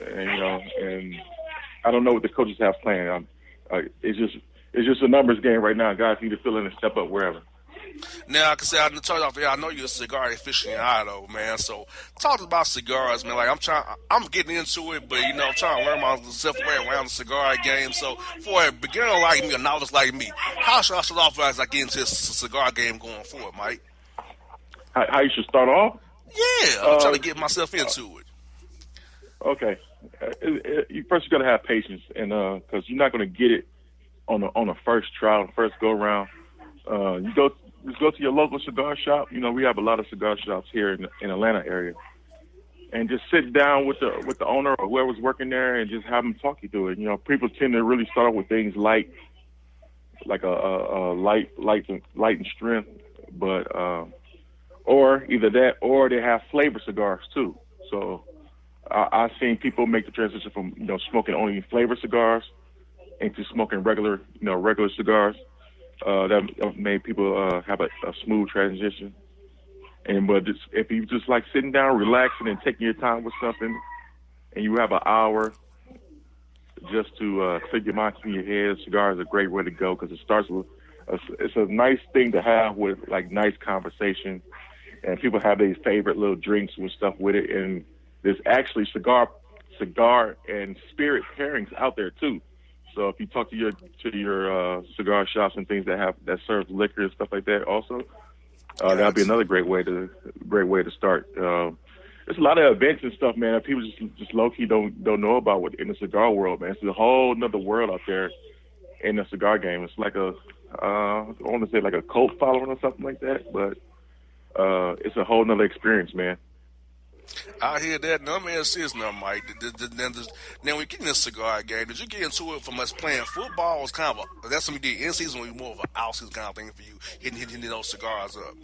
I don't know what the coaches have planned. It's just a numbers game right now. Guys need to fill in and step up wherever. Now, I can say, I know you're a cigar aficionado, man. So, talk about cigars, man. Like, I'm getting into it, but, I'm trying to learn myself around the cigar game. So, for a beginner like me, a novice like me, how should I start off as I get into this cigar game going forward, Mike? How you should start off? Yeah, I'm trying to get myself into it. Okay. You got to have patience, and because you're not going to get it on the first trial, first go-around. Just go to your local cigar shop. We have a lot of cigar shops here in Atlanta area, and just sit down with the owner or whoever's working there, and just have them talk you through it. People tend to really start with things light, like a light and strength, but or either that or they have flavor cigars too. So I've seen people make the transition from smoking only flavor cigars into smoking regular cigars. That made people have a smooth transition. But if you just like sitting down, relaxing, and taking your time with something, and you have an hour just to clear your mind, clear your head, cigar is a great way to go because it starts with it's a nice thing to have with like nice conversation, and people have their favorite little drinks with stuff with it, and there's actually cigar and spirit pairings out there too. So if you talk to your cigar shops and things that serve liquor and stuff like that, also that'll be another great way to start. There's a lot of events and stuff, man, that people just low key don't know about in the cigar world, man. It's a whole nother world out there in the cigar game. It's like I want to say like a cult following or something like that, but it's a whole nother experience, man. I hear that. Now, let me ask this now, Mike. Now, we get in this cigar game. Did you get into it from us playing football? Was kind of that's something you did in season, or more of an out season kind of thing for you, hitting those cigars up?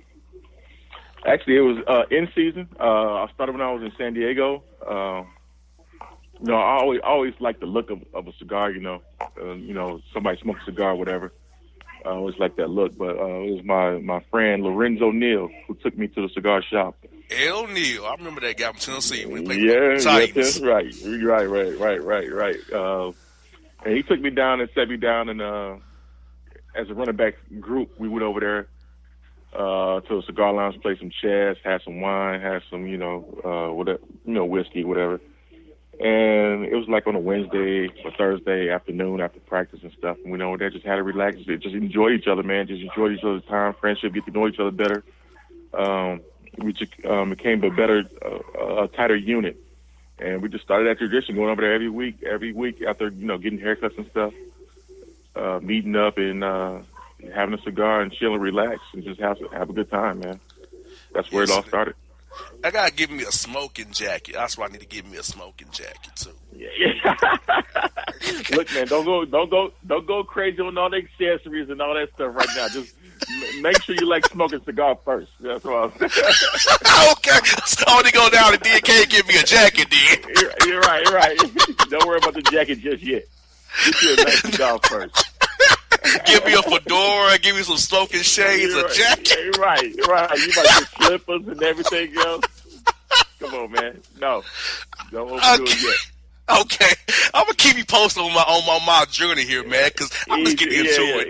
Actually, it was in season. I started when I was in San Diego. I always liked the look of a cigar. Somebody smokes a cigar, or whatever. I always liked that look. But it was my friend Lorenzo Neal who took me to the cigar shop. L. Neal, I remember that guy from Tennessee when he played with the Titans. Right. And he took me down and set me down, and as a running back group, we went over there to a cigar lounge, played some chess, had some wine, had some whiskey, whatever. And it was like on a Wednesday or Thursday afternoon after practice and stuff. And we know they just had to relax, just enjoy each other, man. Just enjoy each other's time, friendship, get to know each other better. We just became a tighter unit. And we just started that tradition, going over there every week after, getting haircuts and stuff, meeting up and having a cigar and chill and relax and just have a good time, man. That's where it all started. I gotta give me a smoking jacket. That's why I need to give me a smoking jacket too. Yeah. Look, man, don't go crazy on all the accessories and all that stuff right now. Just make sure you like smoking cigar first. That's what I was saying. Okay, so I want to go down to DK, give me a jacket, then. You're right. Don't worry about the jacket just yet. Get you a nice cigar first. Give me a fedora, give me some smoking shades, a jacket. Right. You might get slippers and everything else. Come on, man. No, don't overdo it yet. Okay, I'm gonna keep you posted on my journey here, man, because I'm just getting into it.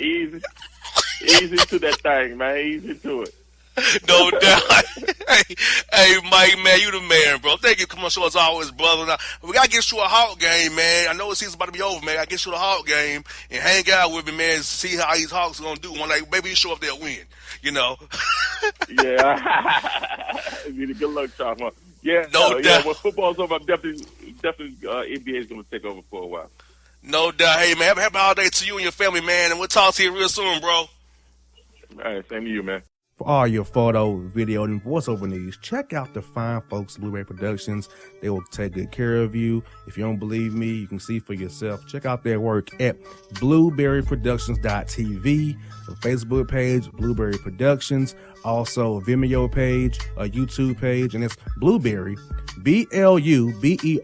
Easy to that thing, man. Easy to it. No doubt. hey, Mike, man, you the man, bro. Thank you for coming on the show as always, brother. Now, we got to get you a Hawk game, man. I know the season's about to be over, man. I got to get you a Hawk game and hang out with me, man, and see how these Hawks are going to do. One day, maybe you show up, they'll win, Yeah. It'd be a good luck, Charles. Yeah, no doubt. Yeah, when football's over, definitely NBA is going to take over for a while. No doubt. Hey, man, have a happy holiday to you and your family, man, and we'll talk to you real soon, bro. All right, same to you, man. For all your photo, video, and voiceover needs, check out the fine folks at Blueberry Productions. They will take good care of you. If you don't believe me, you can see for yourself. Check out their work at blueberryproductions.tv, the Facebook page, Blueberry Productions, also a Vimeo page, a YouTube page, and it's Blueberry, Bluberry,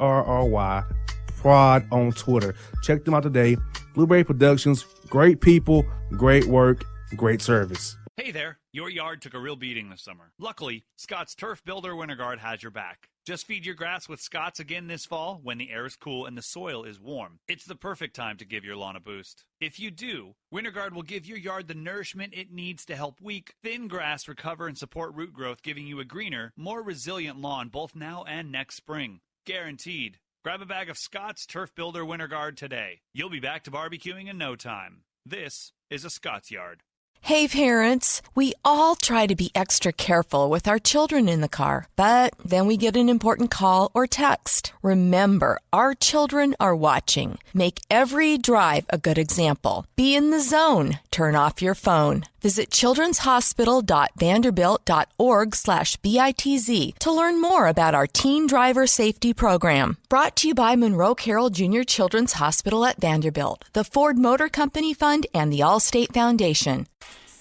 Prod on Twitter. Check them out today. Blueberry Productions, great people, great work, great service. Hey there, your yard took a real beating this summer. Luckily, Scott's Turf Builder Winter Guard has your back. Just feed your grass with Scott's again this fall when the air is cool and the soil is warm. It's the perfect time to give your lawn a boost. If you do, Winter Guard will give your yard the nourishment it needs to help weak, thin grass recover and support root growth, giving you a greener, more resilient lawn both now and next spring. Guaranteed. Grab a bag of Scott's Turf Builder Winter Guard today. You'll be back to barbecuing in no time. This is a Scott's Yard. Hey parents, we all try to be extra careful with our children in the car, but then we get an important call or text. Remember, our children are watching. Make every drive a good example. Be in the zone. Turn off your phone. Visit childrenshospital.vanderbilt.org/BITZ to learn more about our teen driver safety program. Brought to you by Monroe Carroll Jr. Children's Hospital at Vanderbilt, the Ford Motor Company Fund, and the Allstate Foundation.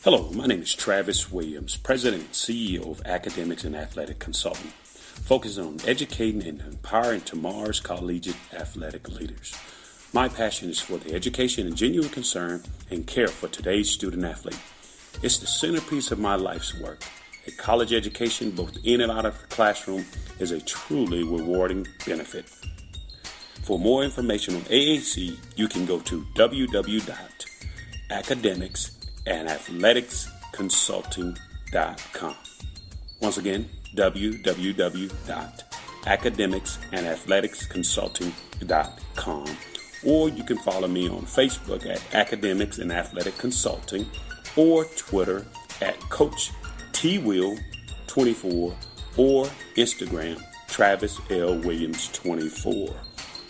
Hello, my name is Travis Williams, President and CEO of Academics and Athletic Consultant, focusing on educating and empowering tomorrow's collegiate athletic leaders. My passion is for the education and genuine concern and care for today's student athlete. It's the centerpiece of my life's work. A college education, both in and out of the classroom, is a truly rewarding benefit. For more information on AAC, you can go to www.academicsandathleticsconsulting.com. Once again, www.academicsandathleticsconsulting.com. Or you can follow me on Facebook at Academics and Athletic Consulting, or Twitter at Coach TWill24, or Instagram Travis L. Williams 24.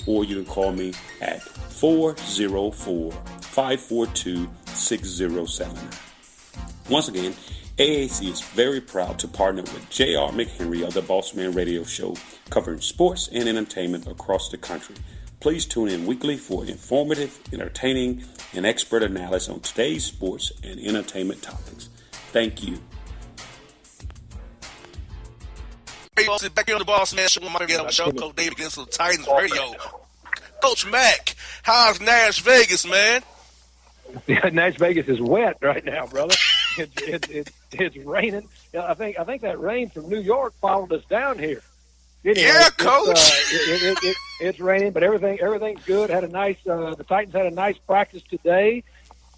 Or you can call me at 404-542-6079. Once again, AAC is very proud to partner with J.R. McHenry of the Bossman Radio Show, covering sports and entertainment across the country. Please tune in weekly for informative, entertaining, and expert analysis on today's sports and entertainment topics. Thank you. Hey, back here on the Bossman Show, my show, Coach David against the Titans Radio. Coach Mack, how's Nash Vegas, man? Yeah, Nash Vegas is wet right now, brother. It's raining. I think that rain from New York followed us down here. Anyway, yeah, Coach. It's raining, but everything's good. The Titans had a nice practice today.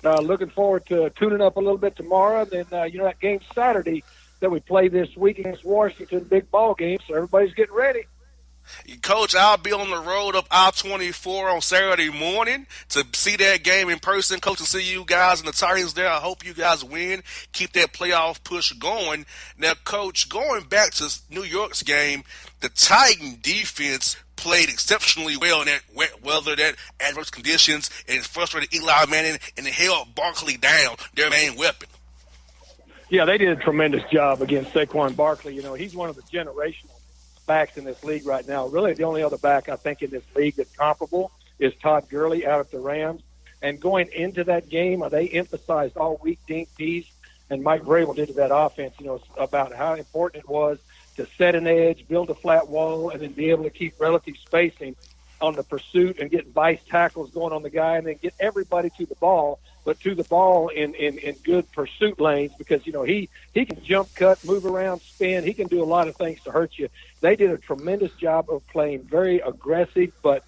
Looking forward to tuning up a little bit tomorrow. Then that game Saturday that we play this week against Washington, big ball game. So everybody's getting ready. Coach, I'll be on the road up I-24 on Saturday morning to see that game in person. Coach, to see you guys and the Titans there. I hope you guys win. Keep that playoff push going. Now, Coach, going back to New York's game, the Titan defense played exceptionally well in that wet weather, that adverse conditions, and frustrated Eli Manning and held Barkley down, their main weapon. Yeah, they did a tremendous job against Saquon Barkley. You know, he's one of the generational backs in this league right now. Really, the only other back I think in this league that's comparable is Todd Gurley out at the Rams. And going into that game, they emphasized all week Dean Pease and Mike Vrabel did to that offense, you know, about how important it was to set an edge, build a flat wall, and then be able to keep relative spacing on the pursuit and get vice tackles going on the guy and then get everybody to the ball, but to the ball in good pursuit lanes because, you know, he can jump cut, move around, spin. He can do a lot of things to hurt you. They did a tremendous job of playing very aggressive but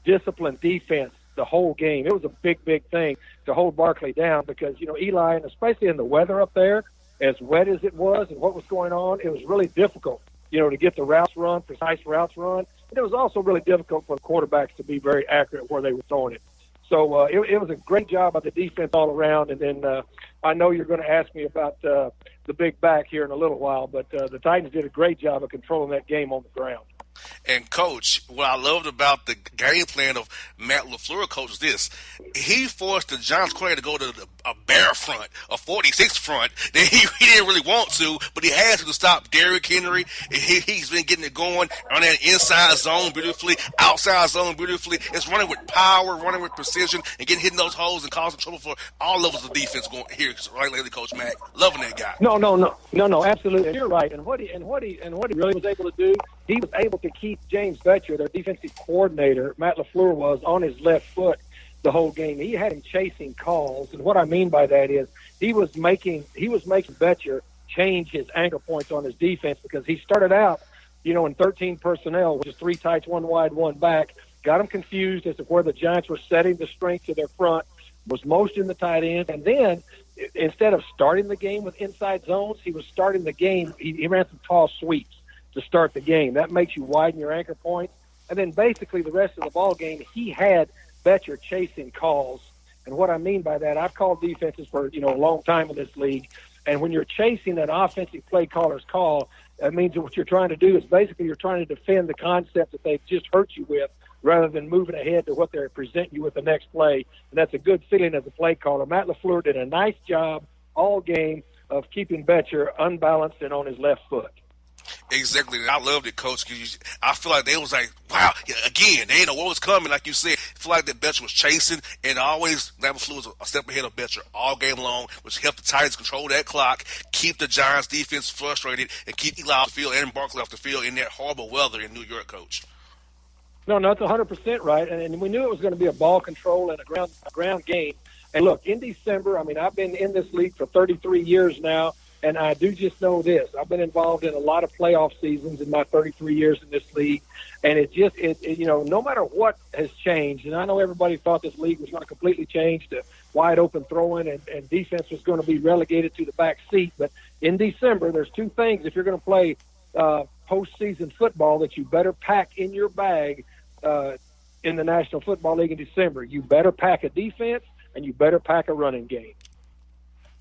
disciplined defense the whole game. It was a big, big thing to hold Barkley down because, you know, Eli, and especially in the weather up there, as wet as it was and what was going on, it was really difficult, you know, to get the routes run, precise routes run. And it was also really difficult for the quarterbacks to be very accurate where they were throwing it. So it was a great job by the defense all around. And then I know you're going to ask me about the big back here in a little while, but the Titans did a great job of controlling that game on the ground. And, Coach, what I loved about the game plan of Matt LaFleur, Coach, is this. He forced the Giants quarterback to go to a bear front, a 46 front. That he didn't really want to, but he had to stop Derrick Henry. He's been getting it going on that inside zone beautifully, outside zone beautifully. It's running with power, running with precision, and getting hitting those holes and causing trouble for all levels of defense going here. Right lately, Coach Mack. Loving that guy. No, absolutely. You're right. And what he really was able to do, he was able to keep James Betcher, their defensive coordinator, Matt LaFleur, was on his left foot the whole game. He had him chasing calls, and what I mean by that is he was making Betcher change his anchor points on his defense because he started out, you know, in 13 personnel, which is 3 tights, 1 wide, 1 back, got him confused as to where the Giants were setting the strength to their front, was most in the tight end, and then instead of starting the game with inside zones, he was starting the game, he ran some tall sweeps to start the game. That makes you widen your anchor points. And then basically the rest of the ball game, he had Betcher chasing calls. And what I mean by that, I've called defenses for, you know, a long time in this league. And when you're chasing that offensive play caller's call, that means that what you're trying to do is basically you're trying to defend the concept that they've just hurt you with rather than moving ahead to what they're presenting you with the next play. And that's a good feeling as a play caller. Matt LaFleur did a nice job all game of keeping Betcher unbalanced and on his left foot. Exactly. I loved it, Coach, because I feel like they was like, wow, again, they didn't know what was coming, like you said. I feel like that Betcher was chasing, and always LaFleur was a step ahead of Betcher all game long, which helped the Titans control that clock, keep the Giants' defense frustrated, and keep Eli off the field and Barkley off the field in that horrible weather in New York, Coach. No, that's 100% right, and we knew it was going to be a ball control and a ground game. And look, in December, I mean, I've been in this league for 33 years now, and I do just know this. I've been involved in a lot of playoff seasons in my 33 years in this league, and it you know, no matter what has changed, and I know everybody thought this league was going to completely change to wide open throwing and defense was going to be relegated to the back seat, but in December, there's 2 things if you're going to play postseason football that you better pack in your bag in the National Football League in December. You better pack a defense, and you better pack a running game.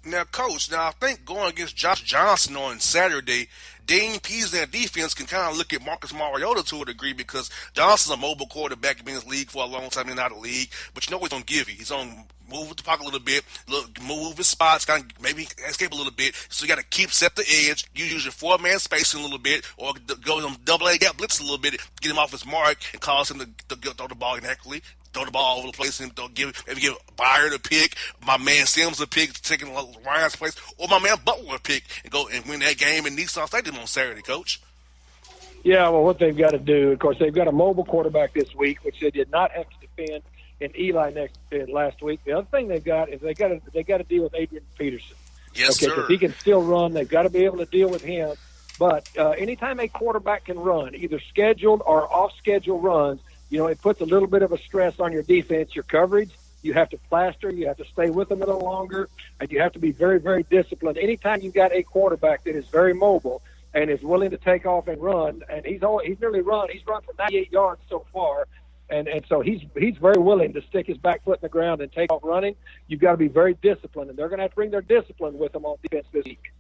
Now, Coach, I think going against Josh Johnson on Saturday, Dean Pease and defense can kind of look at Marcus Mariota to a degree because Johnson's a mobile quarterback. He's been in this league for a long time and out of the league. But you know what he's going to give you. He's going to move with the pocket a little bit, move his spots, kind of maybe escape a little bit. So you got to set the edge. You use your 4-man spacing a little bit or go on double-A gap blitz a little bit, get him off his mark and cause him to throw the ball inaccurately. Throw the ball all over the place and give Byard a pick, my man Sims a pick, taking Ryan's place, or my man Butler a pick and go and win that game in Nissan Stadium on Saturday, Coach. Yeah, well, what they've got to do, of course, they've got a mobile quarterback this week, which they did not have to defend in Eli last week. The other thing they've got is they got to deal with Adrian Peterson. Yes, sir. If he can still run, they've got to be able to deal with him. But anytime a quarterback can run, either scheduled or off-schedule runs, you know, it puts a little bit of a stress on your defense, your coverage. You have to plaster. You have to stay with them a little longer. And you have to be very, very disciplined. Anytime you've got a quarterback that is very mobile and is willing to take off and run. And he's nearly run. He's run for 98 yards so far. And so he's very willing to stick his back foot in the ground and take off running. You've got to be very disciplined, and they're going to have to bring their discipline with them on defense this week.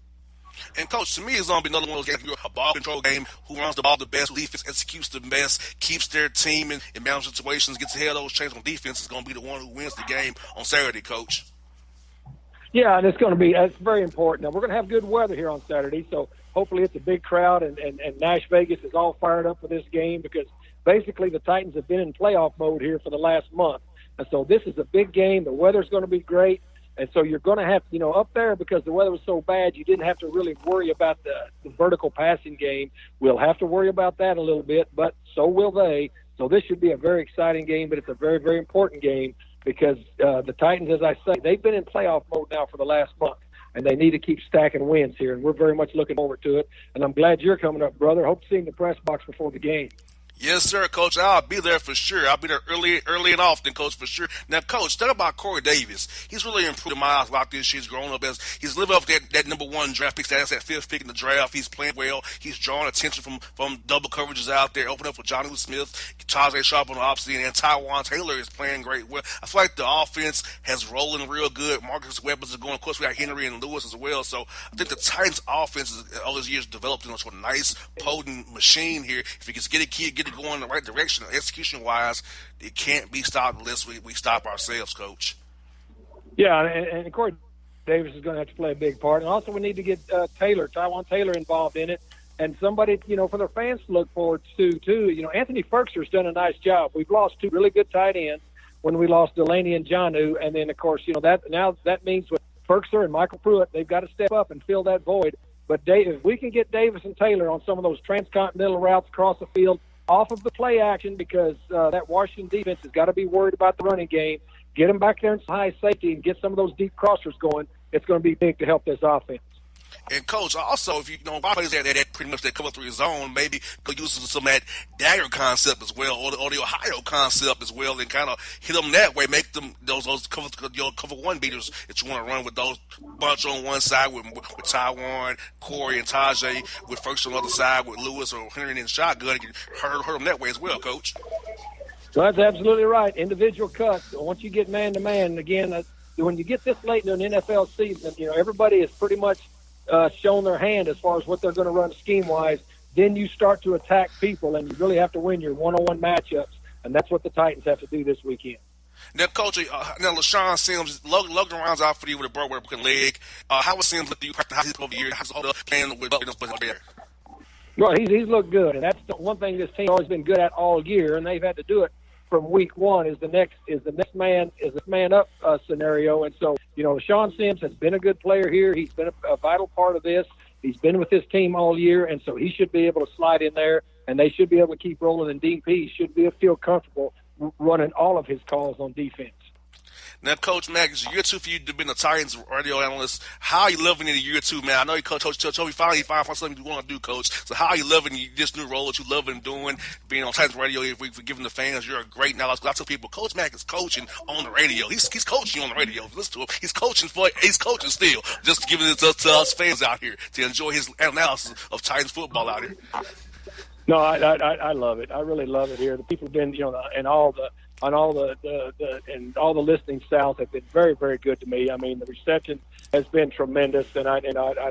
And, Coach, to me, it's going to be another one of those games, a ball control game. Who runs the ball the best, who defense executes the best, keeps their team in balanced situations, gets ahead of those chains on defense, is going to be the one who wins the game on Saturday, Coach. Yeah, and that's very important. Now, we're going to have good weather here on Saturday, so hopefully it's a big crowd, and Nash Vegas is all fired up for this game because basically the Titans have been in playoff mode here for the last month. And so this is a big game. The weather's going to be great. And so you're going to have, up there, because the weather was so bad, you didn't have to really worry about the vertical passing game. We'll have to worry about that a little bit, but so will they. So this should be a very exciting game, but it's a very, very important game because the Titans, as I say, they've been in playoff mode now for the last month, and they need to keep stacking wins here, and we're very much looking forward to it. And I'm glad you're coming up, brother. Hope to see you in the press box before the game. Yes, sir, Coach. I'll be there for sure. I'll be there early and often, Coach, for sure. Now, Coach, talk about Corey Davis. He's really improved in my eyes about this year. He's grown up as he's living up that number one draft pick status, that fifth pick in the draft. He's playing well. He's drawing attention from double coverages out there, opening up for Jonnu Smith, Tajay Sharp on the opposite end, and Tywan Taylor is playing great well. I feel like the offense has rolling real good. Marcus Weapons is going. Of course, we got Henry and Lewis as well. So I think the Titans' offense all these years developed into a nice, potent machine here. If he can get it going in the right direction, execution-wise, it can't be stopped unless we stop ourselves, Coach. Yeah, and Corey Davis is going to have to play a big part. And also we need to get Tywan Taylor involved in it, and somebody, for their fans to look forward to, too. Anthony Ferkser's done a nice job. We've lost two really good tight ends when we lost Delaney and Jonnu, and then, of course, that means with Ferkser and Michael Pruitt, they've got to step up and fill that void. But if we can get Davis and Taylor on some of those transcontinental routes across the field, off of the play action, because that Washington defense has got to be worried about the running game. Get them back there in high safety and get some of those deep crossers going. It's going to be big to help this offense. And, Coach, also, if plays that pretty much that cover through his zone, maybe could use some of that dagger concept as well, or the Ohio concept as well, and kind of hit them that way, make them those cover one beaters that you want to run with those bunch on one side with Tywan, Corey, and Tajay, with first on the other side with Lewis or Henry in shotgun, and hurt them that way as well, Coach. So that's absolutely right. Individual cuts. Once you get man-to-man, again, when you get this late in an NFL season, everybody is pretty much shown their hand as far as what they're going to run scheme-wise. Then you start to attack people, and you really have to win your one-on-one matchups, and that's what the Titans have to do this weekend. Now, Coach, LaShawn Sims, Logan rounds out for you with a broken leg. How was Sims look you? How he's over the year? How's all playing with there? Well, he's looked good, and that's the one thing this team always been good at all year, and they've had to do it from week one. Is the next man up scenario, and so LaShawn Sims has been a good player here. He's been a vital part of this. He's been with this team all year, and so he should be able to slide in there, and they should be able to keep rolling. And DP should feel comfortable running all of his calls on defense. Now, Coach Mack, it's year two for you to be the Titans radio analyst. How are you loving it in year two, man? I know Coach told me finally find something you want to do, Coach. So how are you loving this new role that you love doing, being on Titans radio? If we're giving the fans, you're a great now. I tell people, Coach Mack is coaching on the radio. He's coaching on the radio. Listen to him. He's coaching still. Just giving it to us fans out here to enjoy his analysis of Titans football out here. No, I love it. I really love it here. The people have been, and all the listening styles have been very, very good to me. I mean, the reception has been tremendous, and I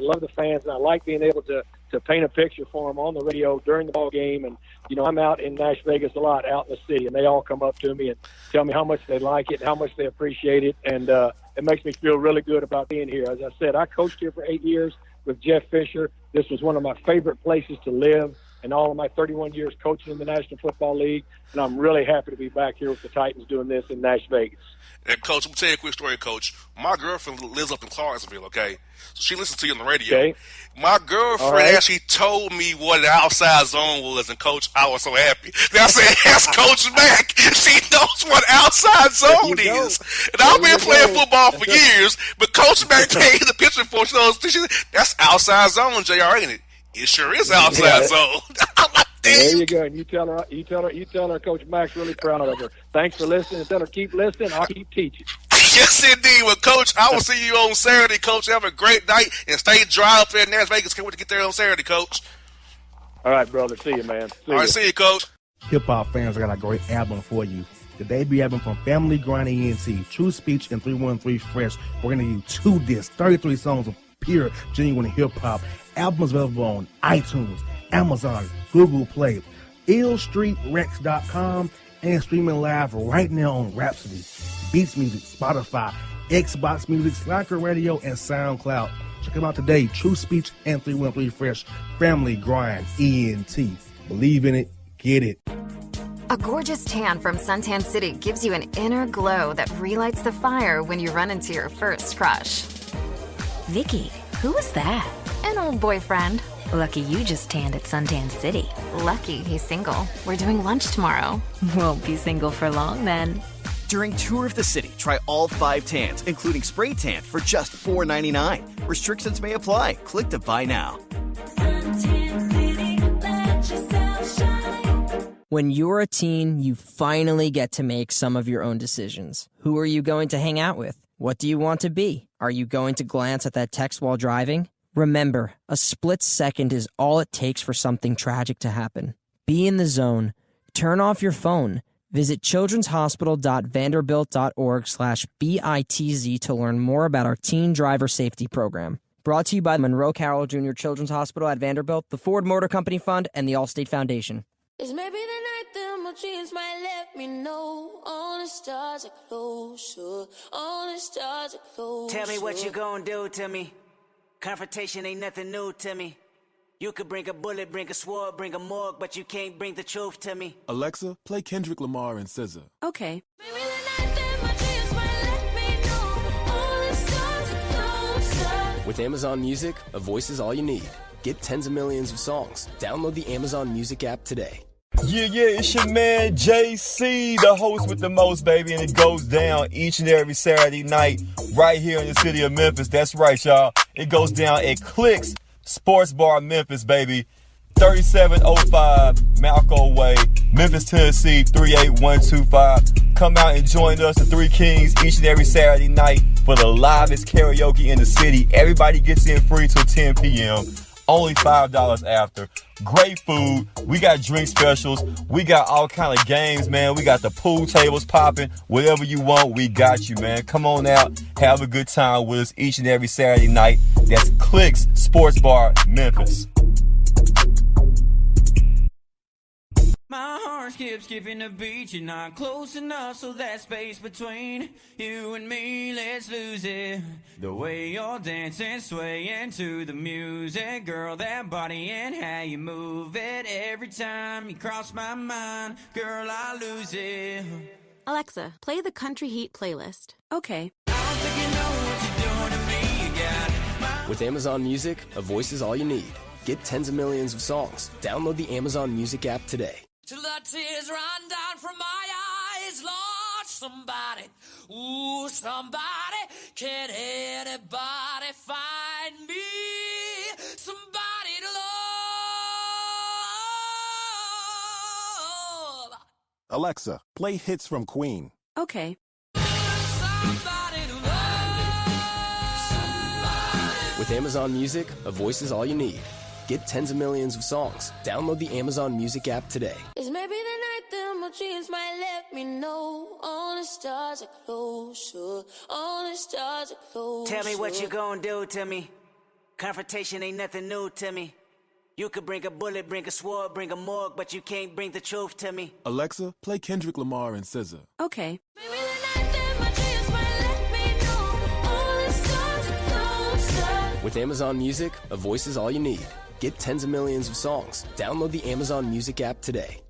love the fans, and I like being able to paint a picture for them on the radio during the ball game. And I'm out in Nash Vegas a lot, out in the city, and they all come up to me and tell me how much they like it and how much they appreciate it, and it makes me feel really good about being here. As I said, I coached here for 8 years with Jeff Fisher. This was one of my favorite places to live in all of my 31 years coaching in the National Football League, and I'm really happy to be back here with the Titans doing this in Nash Vegas. And, Coach, I'm going to tell you a quick story, Coach. My girlfriend lives up in Clarksville, okay? So she listens to you on the radio. Okay. My girlfriend actually told me what an outside zone was, and, Coach, I was so happy. Then I said, ask Coach Mack. She knows what outside zone is. And I've been playing football for years, but Coach Mack gave the picture for us. That's outside zone, JR, ain't it? It sure is outside zone. There you go. And you tell her, Coach Mack's really proud of her. Thanks for listening. Tell her keep listening. I'll keep teaching. Yes, indeed. Well, Coach, I will see you on Saturday, Coach. Have a great night and stay dry up there in Las Vegas. Can't wait to get there on Saturday, Coach. All right, brother. See you, man. All right, see you, Coach. Hip-hop fans, I got a great album for you. The debut album from Family Grind ENT, True Speech and 313 Fresh. We're going to give you 2 discs, 33 songs of pure, genuine hip-hop. Albums available on iTunes, Amazon, Google Play, illstreetrex.com, and streaming live right now on Rhapsody, Beats Music, Spotify, Xbox Music, Slacker Radio, and SoundCloud. Check them out today. True Speech and 313 Fresh. Family Grind ENT. Believe in it. Get it. A gorgeous tan from Suntan City gives you an inner glow that relights the fire when you run into your first crush. Vicky, who was that? An old boyfriend. Lucky you just tanned at Suntan City. Lucky he's single. We're doing lunch tomorrow. Won't be single for long then. During Tour of the City, try all 5 tans, including spray tan, for just $4.99. Restrictions may apply. Click to buy now. When you're a teen, you finally get to make some of your own decisions. Who are you going to hang out with? What do you want to be? Are you going to glance at that text while driving? Remember, a split second is all it takes for something tragic to happen. Be in the zone. Turn off your phone. Visit childrenshospital.vanderbilt.org/BITZ to learn more about our teen driver safety program. Brought to you by Monroe Carroll Jr. Children's Hospital at Vanderbilt, the Ford Motor Company Fund, and the Allstate Foundation. It's maybe the night that my dreams might let me know. All the stars are closer. All the stars are closer. Tell me what you gonna do to me. Confrontation ain't nothing new to me. You could bring a bullet, bring a sword, bring a morgue, but you can't bring the truth to me. Alexa, play Kendrick Lamar and SZA. Okay. Maybe the night that my dreams might let me know. All the stars are closer. With Amazon Music, a voice is all you need. Get tens of millions of songs. Download the Amazon Music app today. Yeah, it's your man JC, the host with the most, baby, and it goes down each and every Saturday night right here in the city of Memphis. That's right, y'all. It goes down at Clicks Sports Bar Memphis, baby. 3705 Malco Way, Memphis, Tennessee, 38125. Come out and join us, the Three Kings, each and every Saturday night for the livest karaoke in the city. Everybody gets in free till 10 p.m. Only $5 after. Great food. We got drink specials. We got all kind of games, man. We got the pool tables popping. Whatever you want, we got you, man. Come on out. Have a good time with us each and every Saturday night. That's Clicks Sports Bar, Memphis. My heart skips skipping the beat. You're not close enough, so that space between you and me, let's lose it. The way you're dancing, swaying to the music, girl, that body and how you move it. Every time you cross my mind, girl, I lose it. Alexa, play the Country Heat playlist. Okay. With Amazon Music, a voice is all you need. Get tens of millions of songs. Download the Amazon Music app today. Till the tears run down from my eyes, Lord, somebody, ooh, somebody, can anybody find me somebody to love? Alexa, play hits from Queen. Okay. With Amazon Music, a voice is all you need. Get tens of millions of songs. Download the Amazon Music app today. It's maybe the night that my dreams might let me know. All the stars are closer. All the stars are closer. Tell me what you gonna do to me. Confrontation ain't nothing new to me. You could bring a bullet, bring a sword, bring a morgue, but you can't bring the truth to me. Alexa, play Kendrick Lamar and SZA. Okay. Maybe the night that my dreams might let me know. All the stars are closer. With Amazon Music, a voice is all you need. Get tens of millions of songs. Download the Amazon Music app today.